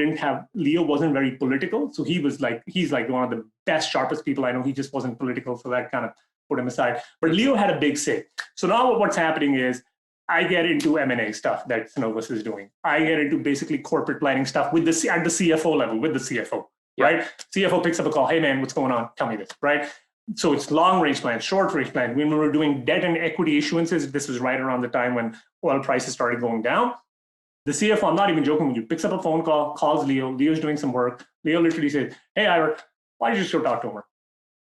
wasn't very political. So he's like one of the best, sharpest people I know. He just wasn't political. So that kind of put him aside. But Leo had a big say. So now what's happening is I get into M&A stuff that Synovus is doing. I get into basically corporate planning stuff at the CFO level with the CFO, right? CFO picks up a call. Hey man, what's going on? Tell me this, right? So it's long range plan, short range plan. When we were doing debt and equity issuances, this was right around the time when oil prices started going down. The CFO, I'm not even joking with you, picks up a phone call, calls Leo. Leo's doing some work. Leo literally says, hey, Ira, why don't you just go talk to Omar?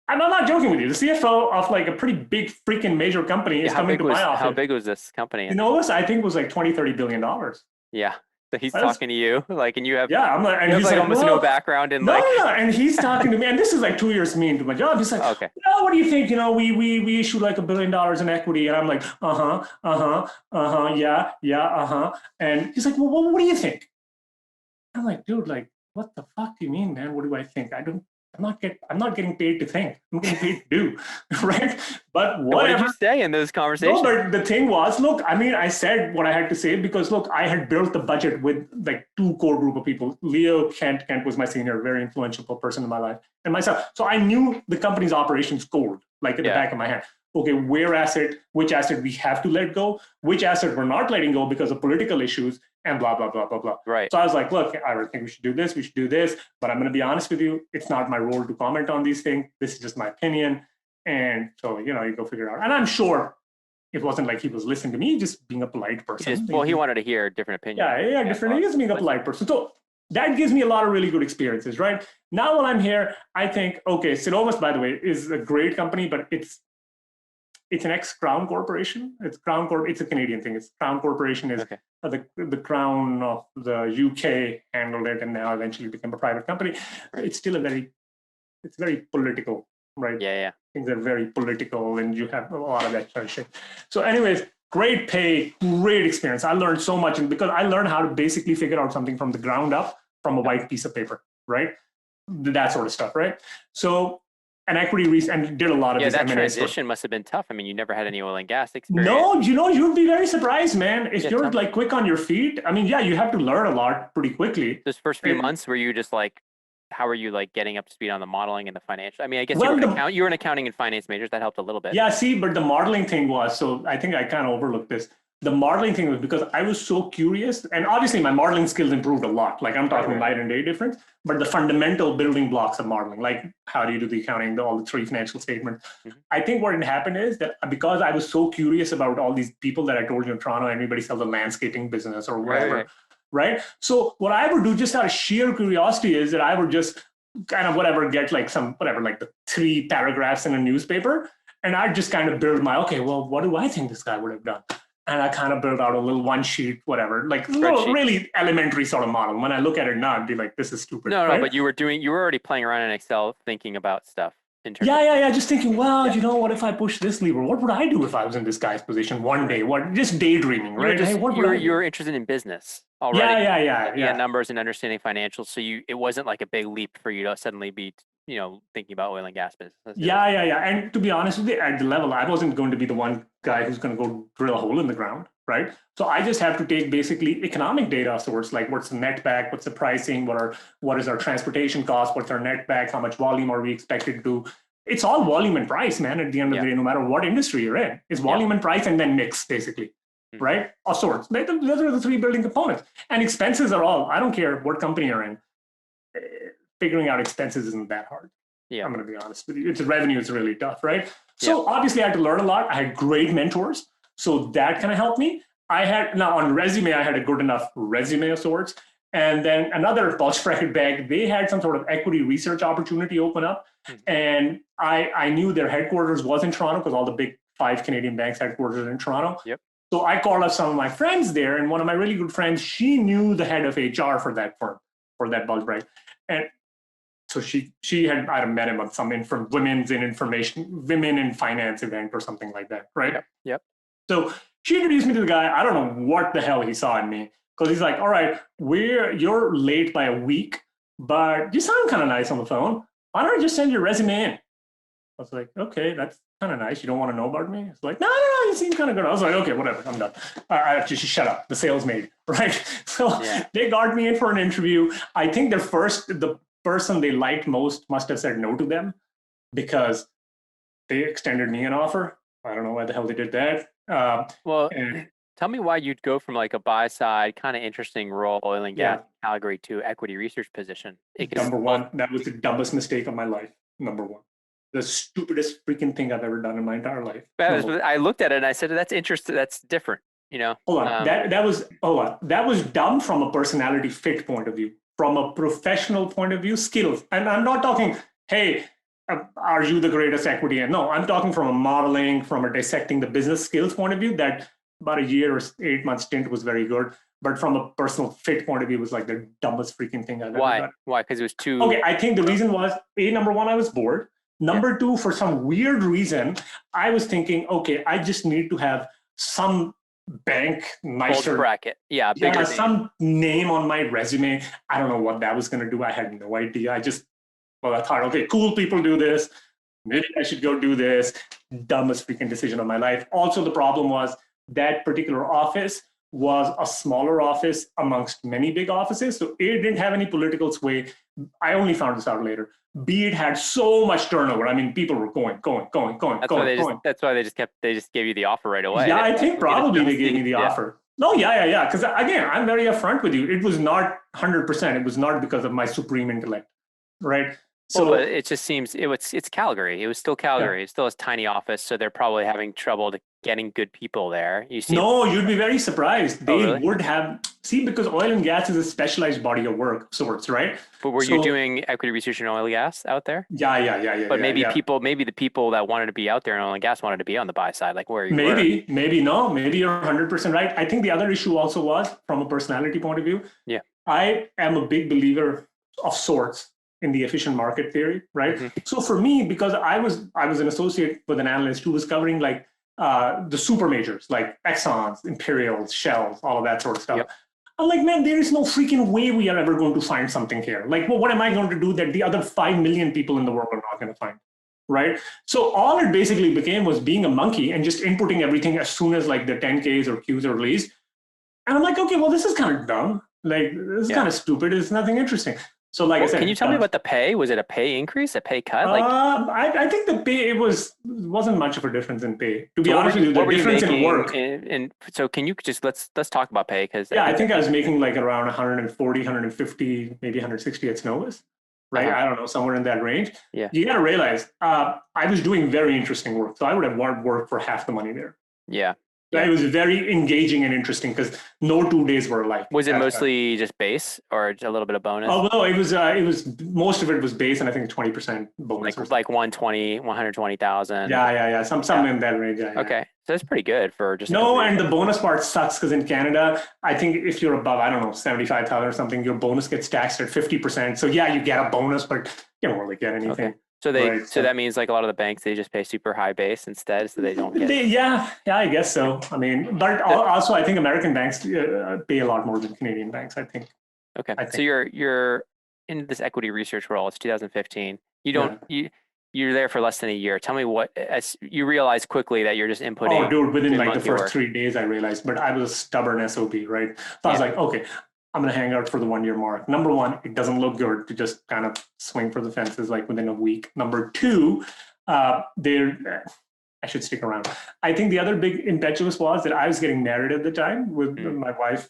I'm not joking with you. The CFO of like a pretty big freaking major company is coming to my office. How big was this company? Synovus, I think, was like $20-30 billion. Yeah. So he's talking to you, like, and you have I'm like, and he's like almost no background in no, and he's talking to me, and this is like 2 years me into my job. He's like, okay, what do you think? We issued like $1 billion in equity, and I'm like, yeah, and he's like, well, what do you think? I'm like, dude, like, what the fuck do you mean, man? What do I think? I'm not getting paid to think. I'm getting paid to do, right? But whatever. What did you say in those conversations? No, but the thing was, look, I mean, I said what I had to say because, look, I had built the budget with like 2 core group of people. Leo Kent was my senior, very influential person in my life, and myself. So I knew the company's operations cold, like in the back of my hand. Okay, which asset we have to let go, which asset we're not letting go because of political issues, and blah, blah, blah, blah, blah. Right. So I was like, look, I think we should do this, but I'm going to be honest with you. It's not my role to comment on these things. This is just my opinion. And so, you go figure it out. And I'm sure it wasn't like he was listening to me, just being a polite person. He wanted to hear a different opinion. Yeah, different. He just being a polite person. So that gives me a lot of really good experiences, right? Now while I'm here, I think, okay, Synovus, by the way, is a great company, but it's an ex-Crown Corporation. It's Crown Corp. It's a Canadian thing. It's Crown Corporation is the Crown of the UK handled it, and now eventually became a private company. It's still it's very political, right? Yeah. Things are very political, and you have a lot of that kind of shit. So, anyways, great pay, great experience. I learned so much, and because I learned how to basically figure out something from the ground up from a white piece of paper, right? That sort of stuff, right? So. And equity and did a lot of this. That transition must have been tough. I mean, you never had any oil and gas experience. No, you'd be very surprised, man. If you're like quick on your feet, I mean, you have to learn a lot pretty quickly. Those first few months, were you just like, how are you like getting up to speed on the modeling and the financial? I mean, I guess you were an accounting and finance majors. That helped a little bit. Yeah, see, but the modeling thing was, so I think I kind of overlooked this. The modeling thing was because I was so curious, and obviously my modeling skills improved a lot. Like I'm talking night and day difference, but the fundamental building blocks of modeling, like how do you do the accounting, all the 3 financial statements. I think what had happened is that because I was so curious about all these people that I told you in Toronto, everybody sells a landscaping business or whatever, right? So what I would do just out of sheer curiosity is that I would just kind of get like like the 3 paragraphs in a newspaper, and I'd just kind of build okay, well, what do I think this guy would have done? And I kind of built out a little 1-sheet, whatever, like little really elementary sort of model. When I look at it now, I'd be like, this is stupid. No, but you were already playing around in Excel, thinking about stuff. Just thinking, well, what if I push this lever? What would I do if I was in this guy's position one day? Just daydreaming, right? You were interested in business already. Yeah. Numbers and understanding financials. So it wasn't like a big leap for you to suddenly be, thinking about oil and gas business. Yeah. And to be honest with you, at the level, I wasn't going to be the one guy who's going to go drill a hole in the ground. right? So I just have to take basically economic data of sorts, like what's the net back, what's the pricing, what is our transportation cost, what's our net back, how much volume are we expected to do. It's all volume and price, man, at the end of the day, no matter what industry you're in. It's volume and price and then mix, basically, right? Of sorts. Those are the three building components. And expenses are all, I don't care what company you're in, figuring out expenses isn't that hard. Yeah. I'm going to be honest with you. It's revenue is really tough, right? So obviously I had to learn a lot. I had great mentors. So that kind of helped me. Now on resume, I had a good enough resume of sorts. And then another bulge bracket bag, they had some sort of equity research opportunity open up. And I knew their headquarters was in Toronto because all the big 5 Canadian banks headquarters are in Toronto. Yep. So I called up some of my friends there, and one of my really good friends, she knew the head of HR for that firm, for that bulge bracket. And so she had, I met him at some women in finance event or something like that, right? Yep. So she introduced me to the guy. I don't know what the hell he saw in me, because he's like, all right, you're late by a week, but you sound kind of nice on the phone. Why don't I just send your resume in? I was like, okay, that's kind of nice. You don't want to know about me? It's like, no, you seem kind of good. I was like, okay, whatever, I'm done. I have to just shut up. The sales made, right? So they got me in for an interview. I think the person they liked most must have said no to them because they extended me an offer. I don't know why the hell they did that. Tell me why you'd go from like a buy side kind of interesting role, oil and gas, Calgary, to equity research position. Number one, that was the dumbest mistake of my life. Number one, the stupidest freaking thing I've ever done in my entire life. I looked at it and I said, that's interesting. That's different. Hold on. That was dumb from a personality fit point of view. From a professional point of view, skills. And I'm not talking, hey, are you the greatest equity? No, I'm talking from a modeling, from a dissecting the business skills point of view, that about a year or 8 months stint was very good. But from a personal fit point of view, it was like the dumbest freaking thing I've ever done. Why? Because it was too... Okay, I think the reason was, number one, I was bored. Number two, for some weird reason, I was thinking, okay, I just need to have some bank, nicer bracket. Bigger some name on my resume. I don't know what that was going to do. I had no idea. I thought, okay, cool people do this. Maybe I should go do this. Dumbest freaking decision of my life. Also, the problem was that particular office was a smaller office amongst many big offices. So it didn't have any political sway. I only found this out later. B, it had so much turnover. I mean, people were going. That's why they just gave you the offer right away. Yeah, I think probably they gave me the offer. No, yeah. Because again, I'm very upfront with you. It was not 100%. It was not because of my supreme intellect, right? So but it just seems it's Calgary. It was still Calgary. It's still a tiny office, so they're probably having trouble getting good people there. No, you'd be very surprised. They would have because oil and gas is a specialized body of work of sorts, right? But were you doing equity research in oil and gas out there? Yeah. But maybe the people that wanted to be out there in oil and gas wanted to be on the buy side, like where you were. Maybe no. Maybe you're 100% right. I think the other issue also was from a personality point of view. Yeah, I am a big believer of sorts in the efficient market theory, right? Mm-hmm. So for me, because I was an associate with an analyst who was covering like the super majors, like Exxon's, Imperial's, Shell's, all of that sort of stuff. Yep. I'm like, man, there is no freaking way we are ever going to find something here. Like, well, what am I going to do that the other 5 million people in the world are not going to find, right? So all it basically became was being a monkey and just inputting everything as soon as like the 10Ks or Qs are released. And I'm like, okay, well, this is kind of dumb. Like, this is kind of stupid. It's nothing interesting. So like I said, can you tell me about the pay? Was it a pay increase, a pay cut? I think the pay, wasn't much of a difference in pay. To be honest with you, the difference in work. And so can you just, let's talk about pay? Because I think I was making like around 140, 150, maybe 160 at Snovis, right? I don't know, somewhere in that range. Yeah. You got to realize, I was doing very interesting work. So I would have worked for half the money there. Yeah. It was very engaging and interesting because no 2 days were alike. Was it mostly just base or a little bit of bonus? Oh, no, it was most of it was base and I think 20% bonus. Like 120,000. Yeah. Something in that range. Yeah. Okay. So that's pretty good for just. No, and the bonus part sucks because in Canada, I think if you're above, I don't know, 75,000 or something, your bonus gets taxed at 50%. So yeah, you get a bonus, but you don't really get anything. Okay. So that means like a lot of the banks, they just pay super high base instead, so they don't get. I guess so. I mean, but also I think American banks pay a lot more than Canadian banks. I think. Okay, so you're in this equity research role. It's 2015. You you're there for less than a year. Tell me what, as you realize quickly that you're just Oh, inputting dude, within good like the monkey first work. 3 days, I realized, but I was a stubborn SOB, right? So I was like, okay, I'm going to hang out for the 1 year mark. Number one, it doesn't look good to just kind of swing for the fences like within a week. Number two, I should stick around. I think the other big impetus was that I was getting married at the time with my wife,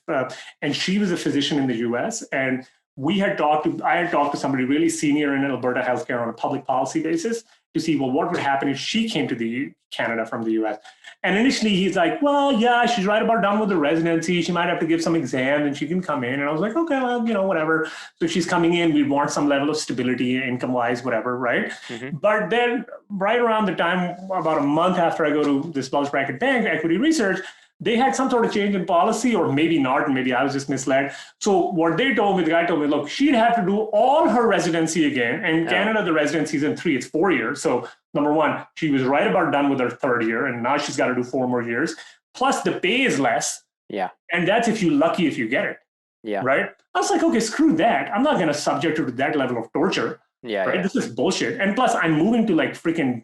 and she was a physician in the US. And I had talked to somebody really senior in Alberta healthcare on a public policy basis to see, well, what would happen if she came to Canada from the US. And initially he's like, well, yeah, she's right about done with the residency. She might have to give some exam and she can come in. And I was like, okay, well, whatever. So if she's coming in, we want some level of stability, income-wise, whatever, right? But then right around the time, about a month after I go to this bulge bracket bank, equity research, they had some sort of change in policy, or maybe not, and maybe I was just misled. So what they told me, the guy told me, look, she'd have to do all her residency again. And in Canada, the residency is in 3, it's 4 years. So number one, she was right about done with her 3rd year, and now she's got to do 4 more years. Plus the pay is less. Yeah. And that's if you're lucky if you get it. Yeah. Right? I was like, okay, screw that. I'm not going to subject her to that level of torture. Yeah. Right? Yeah. This is bullshit. And plus, I'm moving to like freaking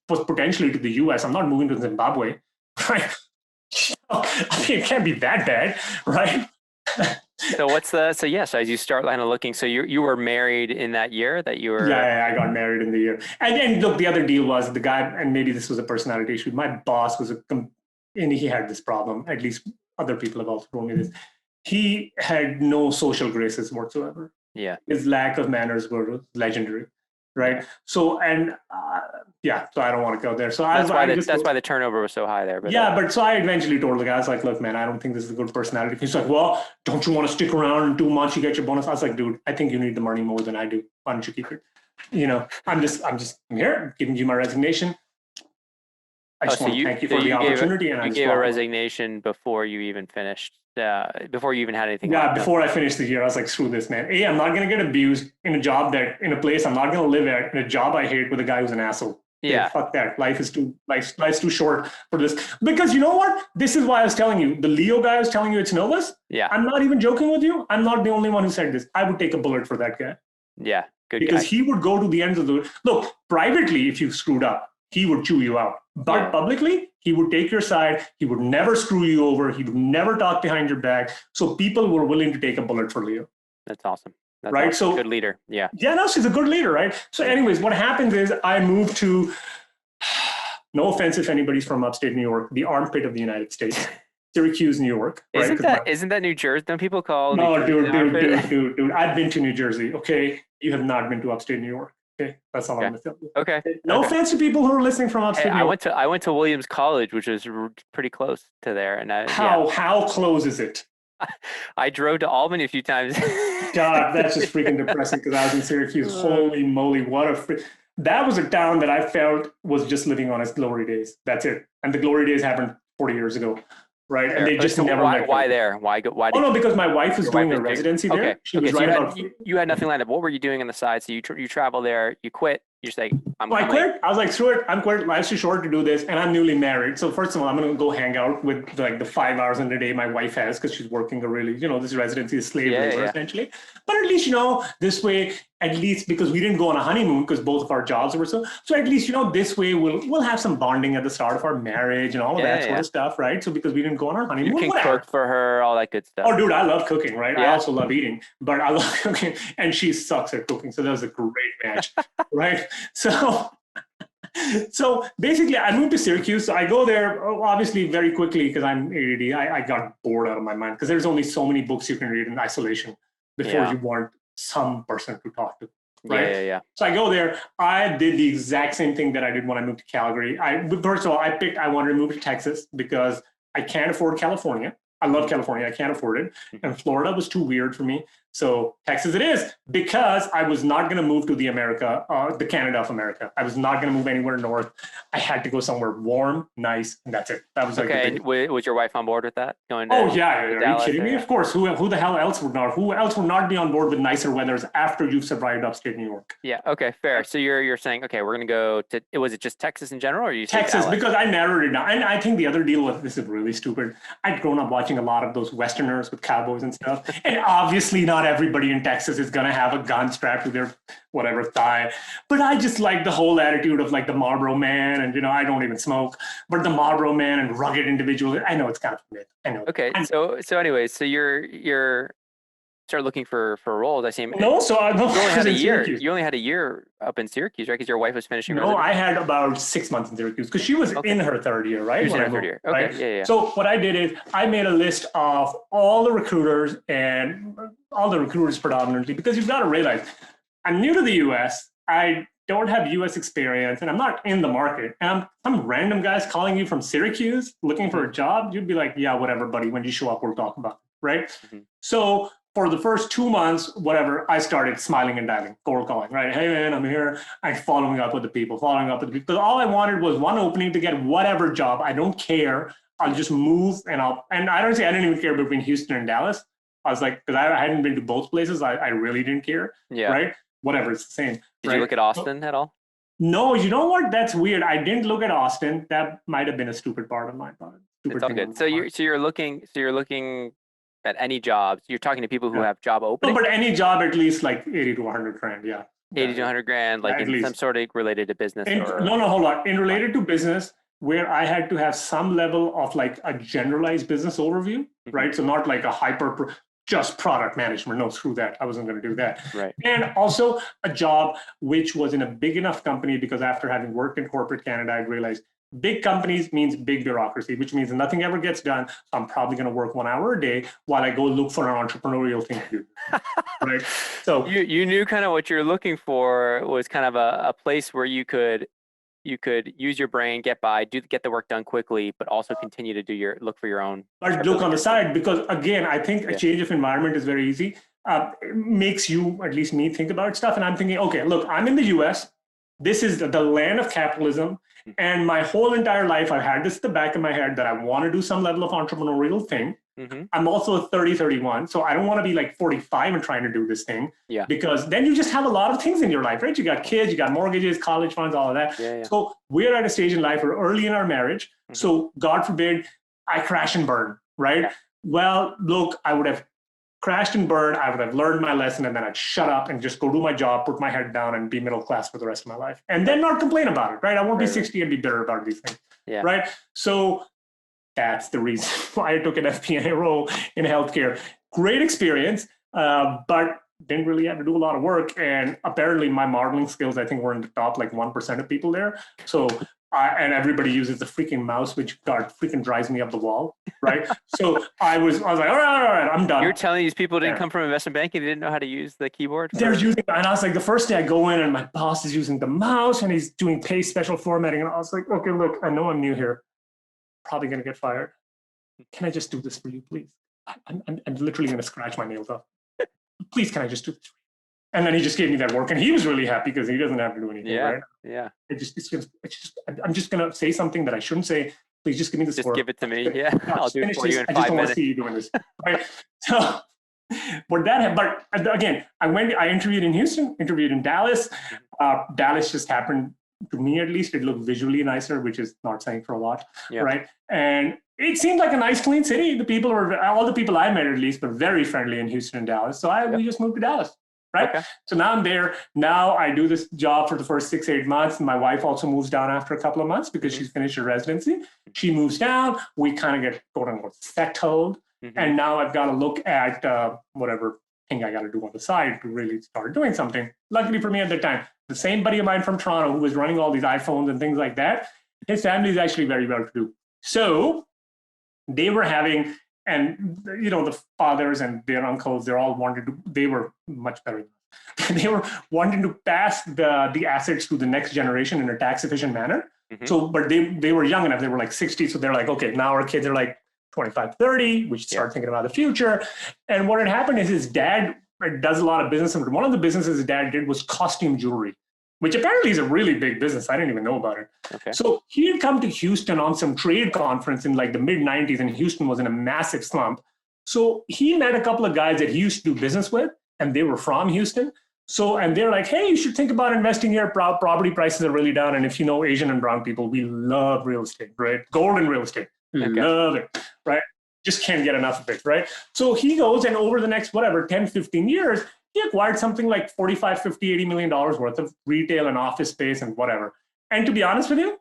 potentially to the US. I'm not moving to Zimbabwe. Right? I mean, it can't be that bad, right? So as you start kind of looking, so you were married in that year that you were. Yeah, I got married in the year. And look, the other deal was the guy, and maybe this was a personality issue. My boss was and he had this problem. At least other people have also told me this. He had no social graces whatsoever. Yeah. His lack of manners were legendary. Right. So, and so I don't want to go there. So that's why the turnover was so high there. But but so I eventually told the guy, I was like, look, man, I don't think this is a good personality. He's like, well, don't you want to stick around in 2 months, you get your bonus? I was like, dude, I think you need the money more than I do. Why don't you keep it? I'm here, I'm giving you my resignation. I just want to thank you for the opportunity. You gave a resignation before you even finished. Before you even had anything. Yeah, before I finished the year, I was like, screw this, man. I'm not going to get abused in a job in a place I'm not going to live at, in a job I hate with a guy who's an asshole. Yeah. Fuck that. Life's too short for this. Because you know what? This is why I was telling you, the Leo guy was telling you it's Novus. Yeah. I'm not even joking with you. I'm not the only one who said this. I would take a bullet for that guy. Yeah. Good because guy. He would go to the ends of look, privately, if you screwed up, he would chew you out. But publicly, he would take your side. He would never screw you over. He would never talk behind your back. So people were willing to take a bullet for Leo. That's awesome. That's right. Awesome. So good leader. Yeah. Yeah, no, she's a good leader, right? So anyways, what happens is I moved to, no offense if anybody's from upstate New York, the armpit of the United States, Syracuse, New York. Right? Isn't that New Jersey? Don't people call No, dude. I've been to New Jersey. Okay. You have not been to upstate New York. Okay, that's all I'm going to tell you. Okay. No offense to people who are listening from upstate New York. I went to Williams College, which was pretty close to there. And how close is it? I drove to Albany a few times. God, that's just freaking depressing because I was in Syracuse. Holy moly, that was a town that I felt was just living on its glory days. That's it. And the glory days happened 40 years ago. Right. And they just never why there? Why? No, because my wife was doing a residency there. Okay. She was right you had nothing lined up. What were you doing on the side? So you travel there, you quit. You're saying, I quit. I was like, screw it. I'm quit. Life's too short to do this. And I'm newly married. So first of all, I'm going to go hang out with like the 5 hours in a day my wife has because she's working a really, this residency is slave labor essentially. But at least, this way, at least because we didn't go on a honeymoon because both of our jobs were so at least, this way we'll have some bonding at the start of our marriage and all of that sort of stuff, right? So because we didn't go on our honeymoon. You can cook for her, all that good stuff. Oh, dude, I love cooking, right? Yeah. I also love eating, but I love cooking and she sucks at cooking. So that was a great match, right? So basically I moved to Syracuse. So I go there obviously very quickly because I'm ADD. I got bored out of my mind because there's only so many books you can read in isolation before you want some person to talk to. Right? Yeah. So I go there. I did the exact same thing that I did when I moved to Calgary. First of all, I wanted to move to Texas because I can't afford California. I love California. I can't afford it. And Florida was too weird for me. So Texas it is, because I was not going to move to the Canada of America. I was not going to move anywhere north. I had to go somewhere warm, nice, and that's it. That was okay. Was your wife on board with that? Are you kidding me? Of course. Who the hell else would not? Who else would not be on board with nicer weathers after you've survived upstate New York? Yeah. Okay. Fair. So you're saying, okay, we're going to go to. Was it just Texas in general, or you Texas? Because I narrowed it down. And I think the other deal was, this is really stupid. I'd grown up watching watching a lot of those Westerners with cowboys and stuff. And obviously not everybody in Texas is going to have a gun strapped to their whatever thigh. But I just like the whole attitude of like the Marlboro Man. And, I don't even smoke, but the Marlboro Man and rugged individual. I know it's kind of a myth. I know. Okay. So anyways, so you're start looking for roles. I see. No, so I you only had a year. You only had a year up in Syracuse, right? Because your wife was finishing. No, I had about 6 months in Syracuse because she was in her third year, right? She was in her third year. Okay, right? Yeah. So what I did is I made a list of all the recruiters predominantly, because you've got to realize I'm new to the U.S. I don't have U.S. experience, and I'm not in the market. And some random guys calling you from Syracuse looking for a job. You'd be like, yeah, whatever, buddy. When you show up, we'll talk about it, right? Mm-hmm. So for the first 2 months, whatever, I started smiling and dialing, cold calling, right? Hey, man, I'm here. I'm following up with the people. Because all I wanted was one opening to get whatever job. I don't care. I'll just move and I didn't even care between Houston and Dallas. I was like, because I hadn't been to both places. I really didn't care. Yeah. Right? Whatever, it's the same. Did you look at Austin at all? No, you know what? That's weird. I didn't look at Austin. That might have been a stupid part of my thought. It's all good. So you're looking at any jobs. You're talking to people who have job openings. No, but any job at least like 80 to 100 grand. Yeah. 80 to 100 grand, like in some sort of related to business. Hold on. In related to business, where I had to have some level of like a generalized business overview, right? So not like a just product management. No, screw that. I wasn't going to do that. Right. And also a job which was in a big enough company, because after having worked in corporate Canada, I realized big companies means big bureaucracy, which means nothing ever gets done. So I'm probably going to work 1 hour a day while I go look for an entrepreneurial thing to do. Right. So you knew kind of what you're looking for was kind of a place where you could use your brain, get the work done quickly, but also continue to look for your own. But look on the side, because again, I think a change of environment is very easy. It makes you, at least me, think about stuff. And I'm thinking, okay, look, I'm in the US. This is the land of capitalism. And my whole entire life, I've had this at the back of my head that I want to do some level of entrepreneurial thing. Mm-hmm. I'm also 31, so I don't want to be like 45 and trying to do this thing. Yeah. Because then you just have a lot of things in your life, right? You got kids, you got mortgages, college funds, all of that. Yeah. So we're at a stage in life, we're early in our marriage. Mm-hmm. So God forbid, I crash and burn, right? Yeah. Well, look, I would have crashed and burned, I would have learned my lesson, and then I'd shut up and just go do my job, put my head down, and be middle class for the rest of my life. And then not complain about it, right? I won't be 60 and be bitter about these things, right? So that's the reason why I took an FP&A role in healthcare. Great experience, but didn't really have to do a lot of work. And apparently my modeling skills, I think, were in the top like 1% of people there. So and everybody uses the freaking mouse, which freaking drives me up the wall, right? So I was like, all right, I'm done. You're telling these people didn't come from investment banking, they didn't know how to use the keyboard? They're using, and I was like, the first day I go in and my boss is using the mouse and he's doing paste special formatting. And I was like, okay, look, I know I'm new here. Probably going to get fired. Can I just do this for you, please? I'm literally going to scratch my nails off. Please, can I just do this for you? And then he just gave me that work, and he was really happy because he doesn't have to do anything, right? Yeah. I'm just going to say something that I shouldn't say. Please just give me this work. Just give it to me. Yeah, I'll do it for you in 5 minutes. I just don't want to see you doing this, right? So, but again, I interviewed in Houston, interviewed in Dallas. Dallas just happened, to me at least, it looked visually nicer, which is not saying for a lot, right? And it seemed like a nice, clean city. All the people I met at least were very friendly in Houston and Dallas. So we just moved to Dallas. Right. Okay. So now I'm there. Now I do this job for the first 6-8 months. My wife also moves down after a couple of months because she's finished her residency. She moves down. We kind of get quote unquote settled. Mm-hmm. And now I've got to look at whatever thing I got to do on the side to really start doing something. Luckily for me at the time, the same buddy of mine from Toronto who was running all these iPhones and things like that, his family is actually very well to do. So they were having, and the fathers and their uncles, they were much better. They were wanting to pass the assets to the next generation in a tax efficient manner. Mm-hmm. So, but they were young enough, they were like 60. So they're like, okay, now our kids are like 25, 30, we should start thinking about the future. And what had happened is his dad does a lot of business. And one of the businesses his dad did was costume jewelry, which apparently is a really big business. I didn't even know about it. Okay. So he had come to Houston on some trade conference in like the mid 90s, and Houston was in a massive slump. So he met a couple of guys that he used to do business with, and they were from Houston. So, and they're like, hey, you should think about investing here. Property prices are really down. And if you know Asian and brown people, we love real estate, right? Gold and real estate. We love it, right? just can't get enough of it, right? So he goes and over the next, whatever, 10, 15 years, he acquired something like 45, 50, $80 million worth of retail and office space and whatever. And to be honest with you,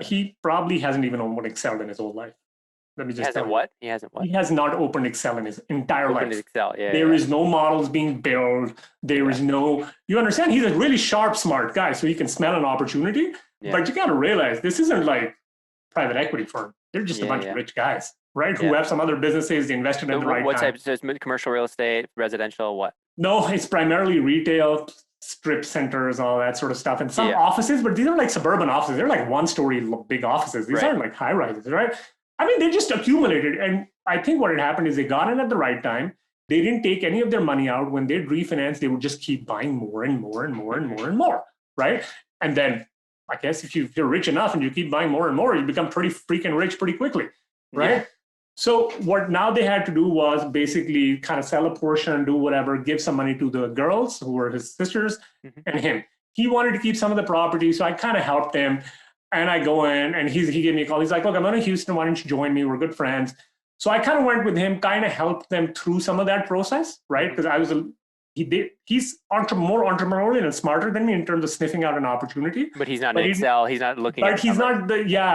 he probably hasn't even opened Excel in his whole life. Let me just tell you. He hasn't what? He has not opened Excel in his entire life. Excel, yeah. There is no models being built. There is no, you understand, he's a really sharp, smart guy, so he can smell an opportunity. Yeah. But you got to realize this isn't like private equity firm. They're just a bunch of rich guys, right? Who have some other businesses, they invested in the right what time. What type? So it's commercial real estate, residential, what? No, it's primarily retail, strip centers, all that sort of stuff, and some offices, but these are like suburban offices. They're like one-story big offices. These aren't like high-rises, right? I mean, they just accumulated. And I think what had happened is they got in at the right time. They didn't take any of their money out. When they'd refinance, they would just keep buying more and more and more and more and more, right? And then I guess if you're rich enough and you keep buying more and more, you become pretty freaking rich pretty quickly, right? Yeah. So what now they had to do was basically kind of sell a portion and do whatever, give some money to the girls who were his sisters and him. He wanted to keep some of the property, so I kind of helped him. And I go in and he gave me a call. He's like, look, I'm going to Houston. Why don't you join me? We're good friends. So I kind of went with him, kind of helped them through some of that process, right? Because he's more entrepreneurial and smarter than me in terms of sniffing out an opportunity. But he's not in Excel. He's not looking at he's not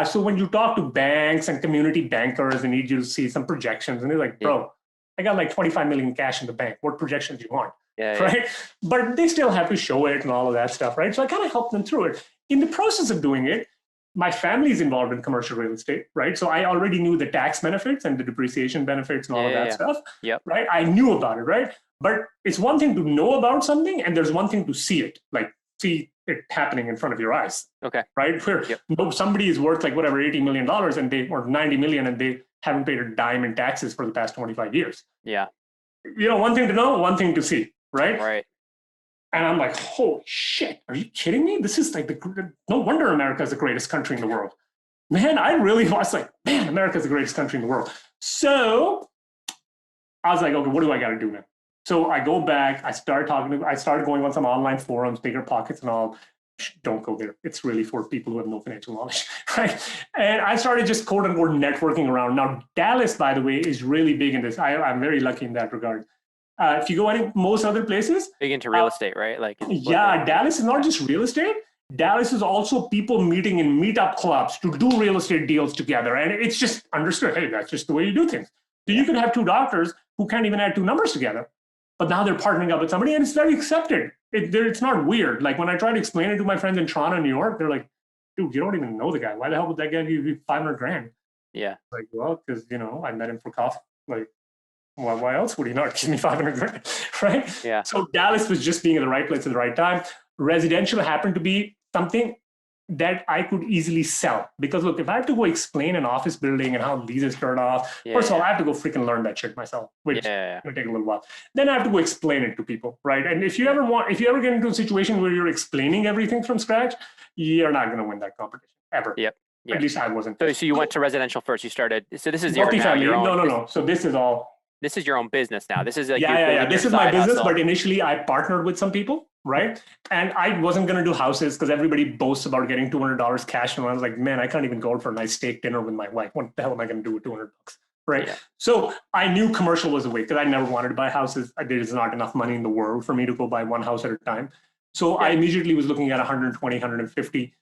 so when you talk to banks and community bankers, they need you to see some projections. And they're like, bro, I got like 25 million cash in the bank. What projections do you want? Right? But they still have to show it and all of that stuff, right? So I kind of helped them through it. In the process of doing it, my family is involved in commercial real estate, right? So I already knew the tax benefits and the depreciation benefits and all of that stuff, right? I knew about it, right? But it's one thing to know about something, and there's one thing to see it, like see it happening in front of your eyes, right? Where somebody is worth like whatever $80 million and or 90 million, and they haven't paid a dime in taxes for the past 25 years. Yeah, one thing to know, one thing to see, right? Right. And I'm like, holy shit, are you kidding me? This is like no wonder America is the greatest country in the world. Man, I really was like, man, America is the greatest country in the world. So I was like, okay, what do I got to do now? So I go back, I started going on some online forums, Bigger Pockets and all. Don't go there. It's really for people who have no financial knowledge, right? And I started just quote unquote networking around. Now, Dallas, by the way, is really big in this. I'm very lucky in that regard. If you go most other places, big into real estate, right? Like Dallas is not just real estate. Dallas is also people meeting in meetup clubs to do real estate deals together, and it's just understood. Hey, that's just the way you do things. So you can have two doctors who can't even add two numbers together, but now they're partnering up with somebody, and it's very accepted. It's not weird. Like when I try to explain it to my friends in Toronto, New York, they're like, "Dude, you don't even know the guy. Why the hell would that guy give you $500,000?" Yeah. Like, well, because I met him for coffee. Like, why else would he not give me $500,000, right? Yeah. So Dallas was just being at the right place at the right time. Residential happened to be something that I could easily sell. Because look, if I have to go explain an office building and how leases start off, first of all, I have to go freaking learn that shit myself, which will take a little while. Then I have to go explain it to people, right? And if you ever get into a situation where you're explaining everything from scratch, you're not going to win that competition ever. Yep. At least I wasn't. So you went to residential first. You started. So this is multifamily. your own. No. So this is all. This is your own business now. This is like This is my business, but initially I partnered with some people, right? And I wasn't going to do houses because everybody boasts about getting $200 cash, and I was like, man, I can't even go out for a nice steak dinner with my wife. What the hell am I going to do with $200? Right? Yeah. So I knew commercial was the way because I never wanted to buy houses. There's not enough money in the world for me to go buy one house at a time. So I immediately was looking at 120, 150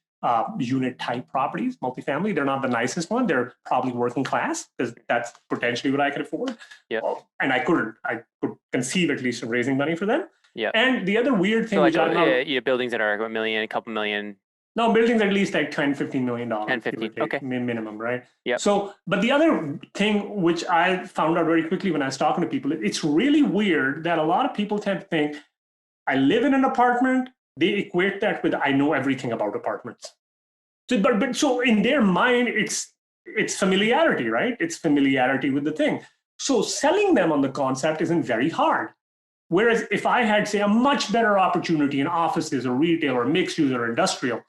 unit type properties, multifamily. They're not the nicest one. They're probably working class because that's potentially what I could afford. Yeah. And I could conceive at least of raising money for them. Yeah. And the other weird thing, buildings that are a million, a couple million. No, buildings at least like $10-15 million. 10-15, okay. Minimum, right? Yeah. So, but the other thing which I found out very quickly when I was talking to people, it's really weird that a lot of people tend to think, I live in an apartment. They equate that with I know everything about apartments. So, but so in their mind, it's familiarity, right? It's familiarity with the thing. So selling them on the concept isn't very hard. Whereas if I had, say, a much better opportunity in offices or retail or mixed use or industrial,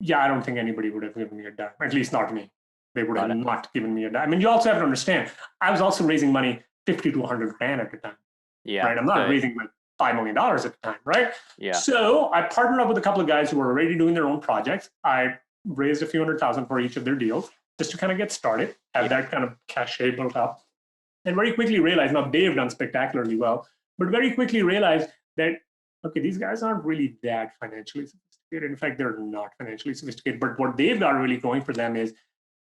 I don't think anybody would have given me a dime. At least not me. They would have not given me a dime. I mean, you also have to understand, I was also raising money 50 to 100 grand at the time. Yeah. Right. I'm not raising like $5 million at the time, right? Yeah. So I partnered up with a couple of guys who were already doing their own projects. I raised a few $100,000 for each of their deals. just to kind of get started, have that kind of cachet built up, and very quickly realized, now they've done spectacularly well, but very quickly realized that, okay, these guys aren't really that financially sophisticated. In fact, they're not financially sophisticated, but what they've got really going for them is,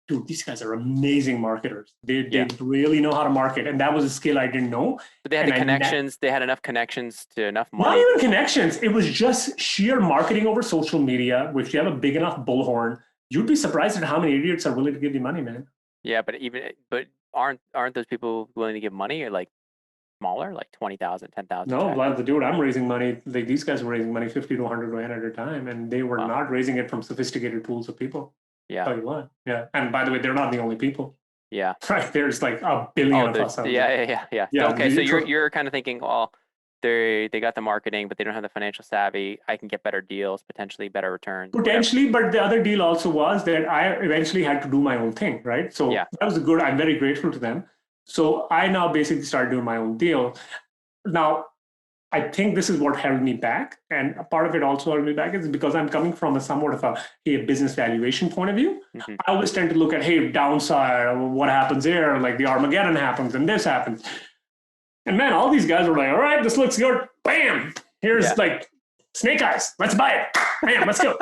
dude, these guys are amazing marketers. They really know how to market. And that was a skill I didn't know. But they had the connections. They had enough connections to enough money. Not even connections. It was just sheer marketing over social media. If you have a big enough bullhorn, you'd be surprised at how many idiots are willing to give you money, man. Yeah, but aren't those people willing to give money, or like smaller, like 20,000, 10,000? No, glad to do it. I'm raising money. Like, these guys were raising money 50 to 100 grand at a time, and they were not raising it from sophisticated pools of people. Yeah. Tell you what. Yeah. And by the way, they're not the only people. Yeah. Right. There's like a billion of us. Yeah. Okay. So you're kind of thinking, well, they got the marketing, but they don't have the financial savvy. I can get better deals, potentially better returns. Potentially, but the other deal also was that I eventually had to do my own thing, right? So that was good. I'm very grateful to them. So I now basically started doing my own deal. Now, I think this is what held me back. And a part of it also held me back is because I'm coming from a somewhat of a business valuation point of view. Mm-hmm. I always tend to look at, hey, downside, what happens here? Like the Armageddon happens and this happens. And man, all these guys were like, all right, this looks good. Bam, here's like snake eyes. Let's buy it. Bam, let's go.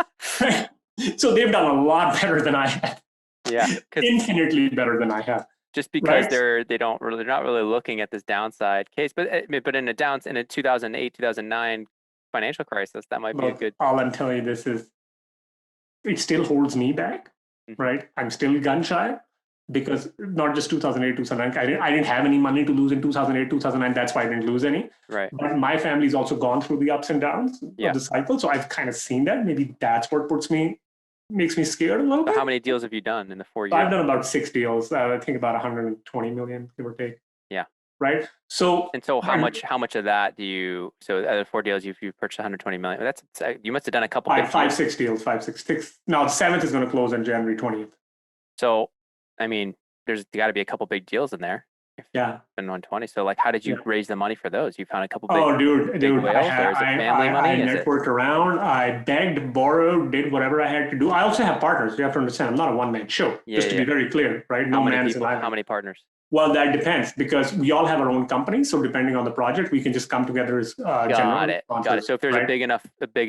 So they've done a lot better than I have. Yeah. Infinitely better than I have. Just because they're not really looking at this downside case, but in a 2008, 2009 financial crisis, that might be a good. All I'm telling you, it still holds me back, right? I'm still gun shy because not just 2008, 2009. I didn't have any money to lose in 2008, 2009. That's why I didn't lose any. Right. But my family's also gone through the ups and downs of the cycle, so I've kind of seen that. Maybe that's what makes me scared a little bit. How many deals have you done in the 4 years? I've done about 6 deals. I think about 120 million, give or take. Yeah. Right. So how much of that do you? So out of 4 deals, you purchased 120 million. You must have done a couple. Five, 6 deals. 5, 6, 6. Now the 7th is going to close on January 20th. So, I mean, there's got to be a couple big deals in there. Yeah. And 120. So, like, how did you raise the money for those? You found a couple big. Oh, dude, whales, I networked around. I begged, borrowed, did whatever I had to do. I also have partners. You have to understand, I'm not a one-man show. Just to be very clear, right? How many partners? Well, that depends because we all have our own company. So depending on the project, we can just come together as Got it. So if there's a big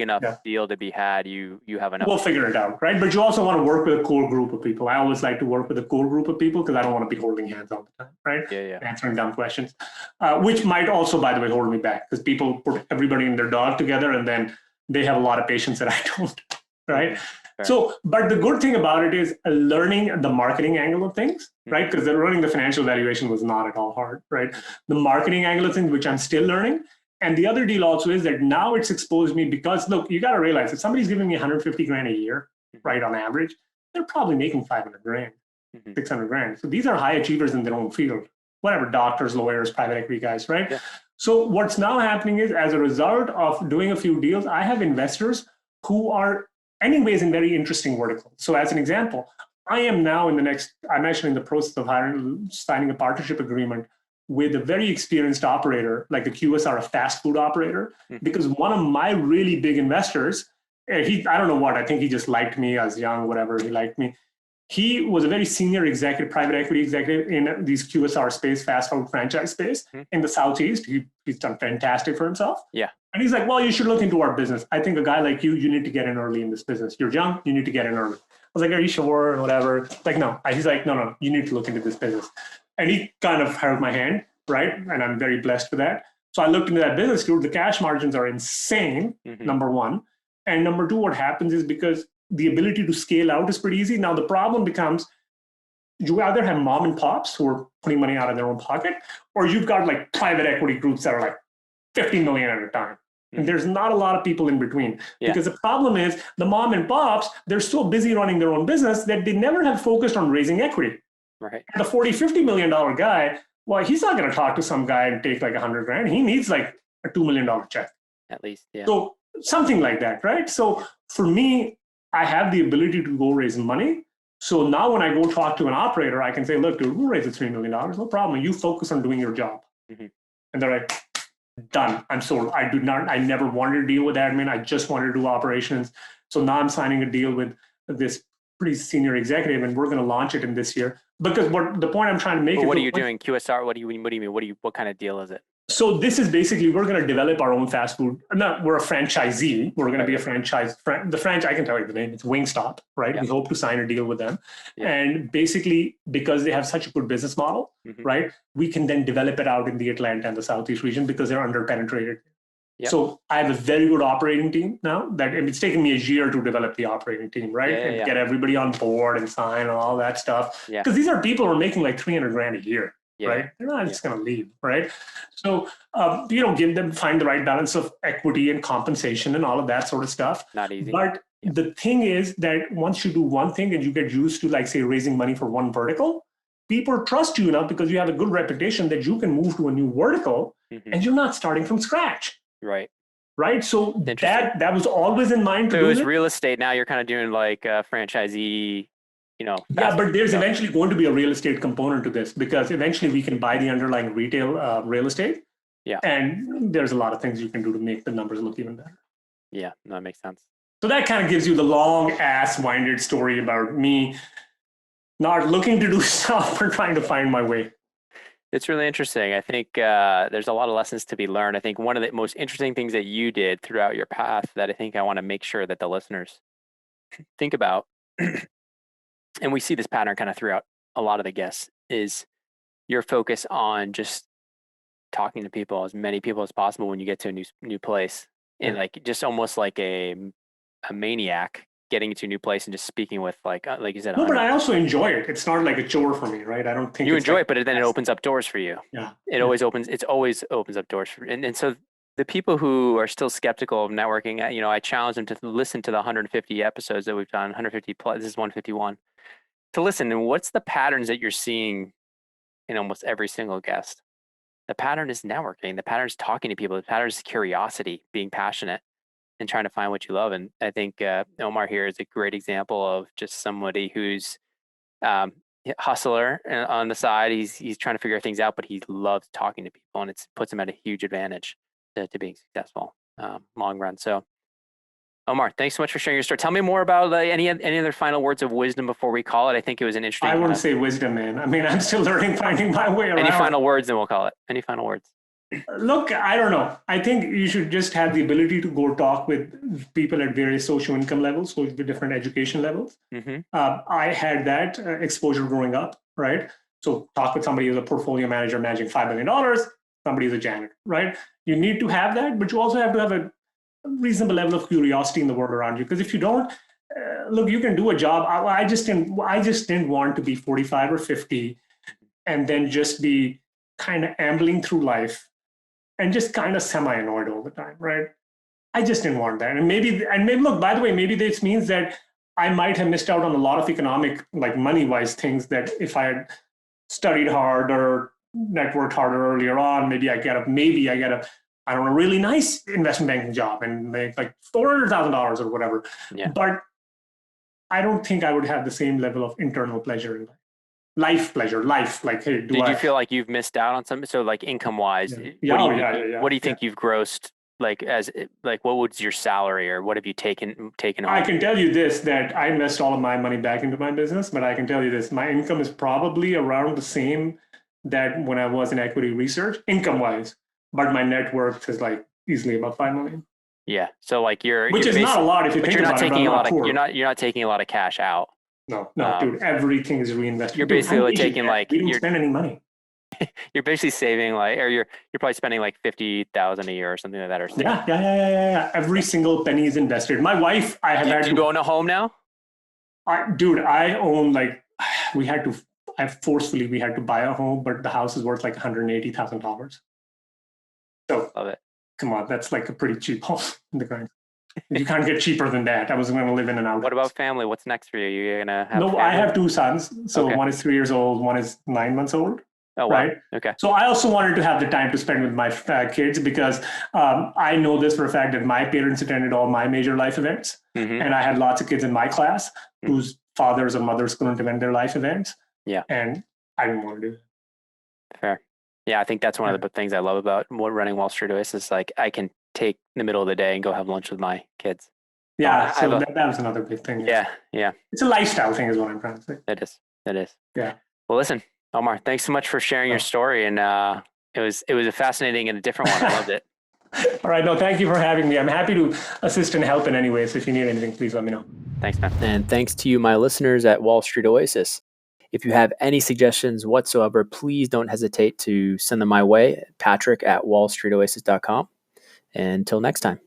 enough deal to be had, you have enough. We'll figure it out, right? But you also want to work with a core group of people. I always like to work with a core group of people because I don't want to be holding hands all the time, right? Yeah. Answering dumb questions, which might also, by the way, hold me back because people put everybody and their dog together and then they have a lot of patience that I don't, right? Fair. So, but the good thing about it is learning the marketing angle of things, right? Because learning the financial valuation was not at all hard, right? The marketing angle of things, which I'm still learning. And the other deal also is that now it's exposed me because, look, you got to realize if somebody's giving me 150 grand a year, right, on average, they're probably making 500 grand, 600 grand. So these are high achievers in their own field, whatever, doctors, lawyers, private equity guys, right? Yeah. So what's now happening is as a result of doing a few deals, I have investors who are anyways in very interesting verticals. So as an example, I am now I'm actually in the process of signing a partnership agreement with a very experienced operator, like the QSR, a fast food operator, because one of my really big investors, I don't know what, I think he just liked me as young, whatever, he liked me. He was a very senior executive, private equity executive in these QSR space, fast food franchise space in the Southeast. He's done fantastic for himself. Yeah. And he's like, well, you should look into our business. I think a guy like you need to get in early in this business. You're young, you need to get in early. I was like, are you sure? And whatever. Like, no. He's like, no, you need to look into this business. And he kind of held my hand, right? And I'm very blessed for that. So I looked into that business, dude. The cash margins are insane, number one. And number two, what happens is because the ability to scale out is pretty easy. Now, the problem becomes you either have mom and pops who are putting money out of their own pocket, or you've got like private equity groups that are like 50 million at a time. And there's not a lot of people in between because the problem is the mom and pops, they're so busy running their own business that they never have focused on raising equity. Right. The $40-50 million guy, well, he's not going to talk to some guy and take like 100 grand. He needs like a $2 million check. At least, yeah. So something like that, right? So for me, I have the ability to go raise money. So now when I go talk to an operator, I can say, look, dude, we'll raise the $3 million. No problem. You focus on doing your job. And they're like, done. I'm sold. I never wanted to deal with admin. I just wanted to do operations. So now I'm signing a deal with this pretty senior executive, and we're going to launch it in this year. Because the point I'm trying to make is, what are you doing? QSR? What do you mean? What kind of deal is it? So this is basically, we're going to develop our own fast food. No, we're a franchisee. We're going to be a franchise. The franchise, I can tell you the name. It's Wingstop, right? We hope to sign a deal with them. And basically, because they have such a good business model, right? We can then develop it out in the Atlanta and the Southeast region because they're underpenetrated. So I have a very good operating team now that it's taken me a year to develop the operating team, right? And get everybody on board and sign and all that stuff. Because these are people who are making like $300,000 a year. Right? They're not just going to leave, right? So, find the right balance of equity and compensation and all of that sort of stuff. Not easy. But the thing is that once you do one thing and you get used to, like, say, raising money for one vertical, people trust you enough because you have a good reputation that you can move to a new vertical and you're not starting from scratch. Right. Right. So that was always in mind. So it was real estate. Now you're kind of doing like a franchisee. But there's eventually going to be a real estate component to this because eventually we can buy the underlying retail real estate. And there's a lot of things you can do to make the numbers look even better. Yeah, that makes sense. So that kind of gives you the long ass winded story about me not looking to do stuff but trying to find my way. It's really interesting. I think there's a lot of lessons to be learned. I think one of the most interesting things that you did throughout your path that I think I want to make sure that the listeners think about and we see this pattern kind of throughout a lot of the guests, is your focus on just talking to people, as many people as possible when you get to a new place. And like just almost like a maniac getting to a new place and just speaking with like you said. No, but I also enjoy it. It's not like a chore for me, right? I don't think you enjoy it, but then it opens up doors for you. It always opens up doors for you. And so the people who are still skeptical of networking, I challenge them to listen to the 150 episodes that we've done, 150 plus, this is 151. To listen, and what's the patterns that you're seeing in almost every single guest? The pattern is networking. The pattern is talking to people. The pattern is curiosity, being passionate, and trying to find what you love. And I think Omar here is a great example of just somebody who's hustler on the side. He's trying to figure things out, but he loves talking to people, and it puts him at a huge advantage to being successful long run. So Omar, thanks so much for sharing your story. Tell me more about any other final words of wisdom before we call it. I think it was an interesting. I wouldn't say wisdom, man. I mean, I'm still learning, finding my way around. Any final words, and we'll call it. Any final words? Look, I don't know. I think you should just have the ability to go talk with people at various social income levels, so with different education levels. I had that exposure growing up, right? So talk with somebody who's a portfolio manager managing $5 million, somebody who's a janitor, right? You need to have that, but you also have to have a reasonable level of curiosity in the world around you. Because if you don't, look, you can do a job. I just didn't want to be 45 or 50 and then just be kind of ambling through life and just kind of semi-annoyed all the time, right? I just didn't want that. And maybe look, by the way, maybe this means that I might have missed out on a lot of economic, like money-wise things that if I had studied hard or networked harder earlier on, maybe I get a really nice investment banking job and make like $400,000 or whatever. But I don't think I would have the same level of internal pleasure in life. Like, hey, did you feel like you've missed out on something? So like income wise, what do you think you've grossed? What was your salary, or what have you taken home? I can tell you this, that I invest all of my money back into my business, but I can tell you this, my income is probably around the same that when I was in equity research, income wise. But my net worth is like easily about 5 million. Yeah. So like which is not a lot if you think about it. You're not taking a lot of cash out. No, dude, everything is reinvested. You're basically taking like, we don't spend any money. You're basically saving or you're probably spending like 50,000 a year or something like that. Or yeah. Every single penny is invested. My wife, I have had to. You own a home now? I own we had to buy a home, but the house is worth like $180,000. So love it. Come on, that's like a pretty cheap home in the current. You can't get cheeper than that. I was going to live in and out. What about family? What's next for you? You're gonna have? No, I have 2 sons. So one is 3 years old, one is 9 months old. Oh, wow. Right. Okay. So I also wanted to have the time to spend with my kids because I know this for a fact that my parents attended all my major life events, and I had lots of kids in my class whose fathers or mothers couldn't attend their life events. Yeah. And I didn't want to do that. Fair. Yeah, I think that's one of the things I love about running Wall Street Oasis. Like I can take the middle of the day and go have lunch with my kids. Yeah, I have so that was another big thing. yeah, It's a lifestyle thing, is what I'm trying to say. it is. Yeah. Well, listen, Omar, thanks so much for sharing your story, and it was a fascinating and a different one. I loved it. All right. No, thank you for having me. I'm happy to assist and help in any way. So if you need anything, please let me know. Thanks, man. And thanks to you, my listeners at Wall Street Oasis. If you have any suggestions whatsoever, please don't hesitate to send them my way, Patrick at wallstreetoasis.com. Until next time.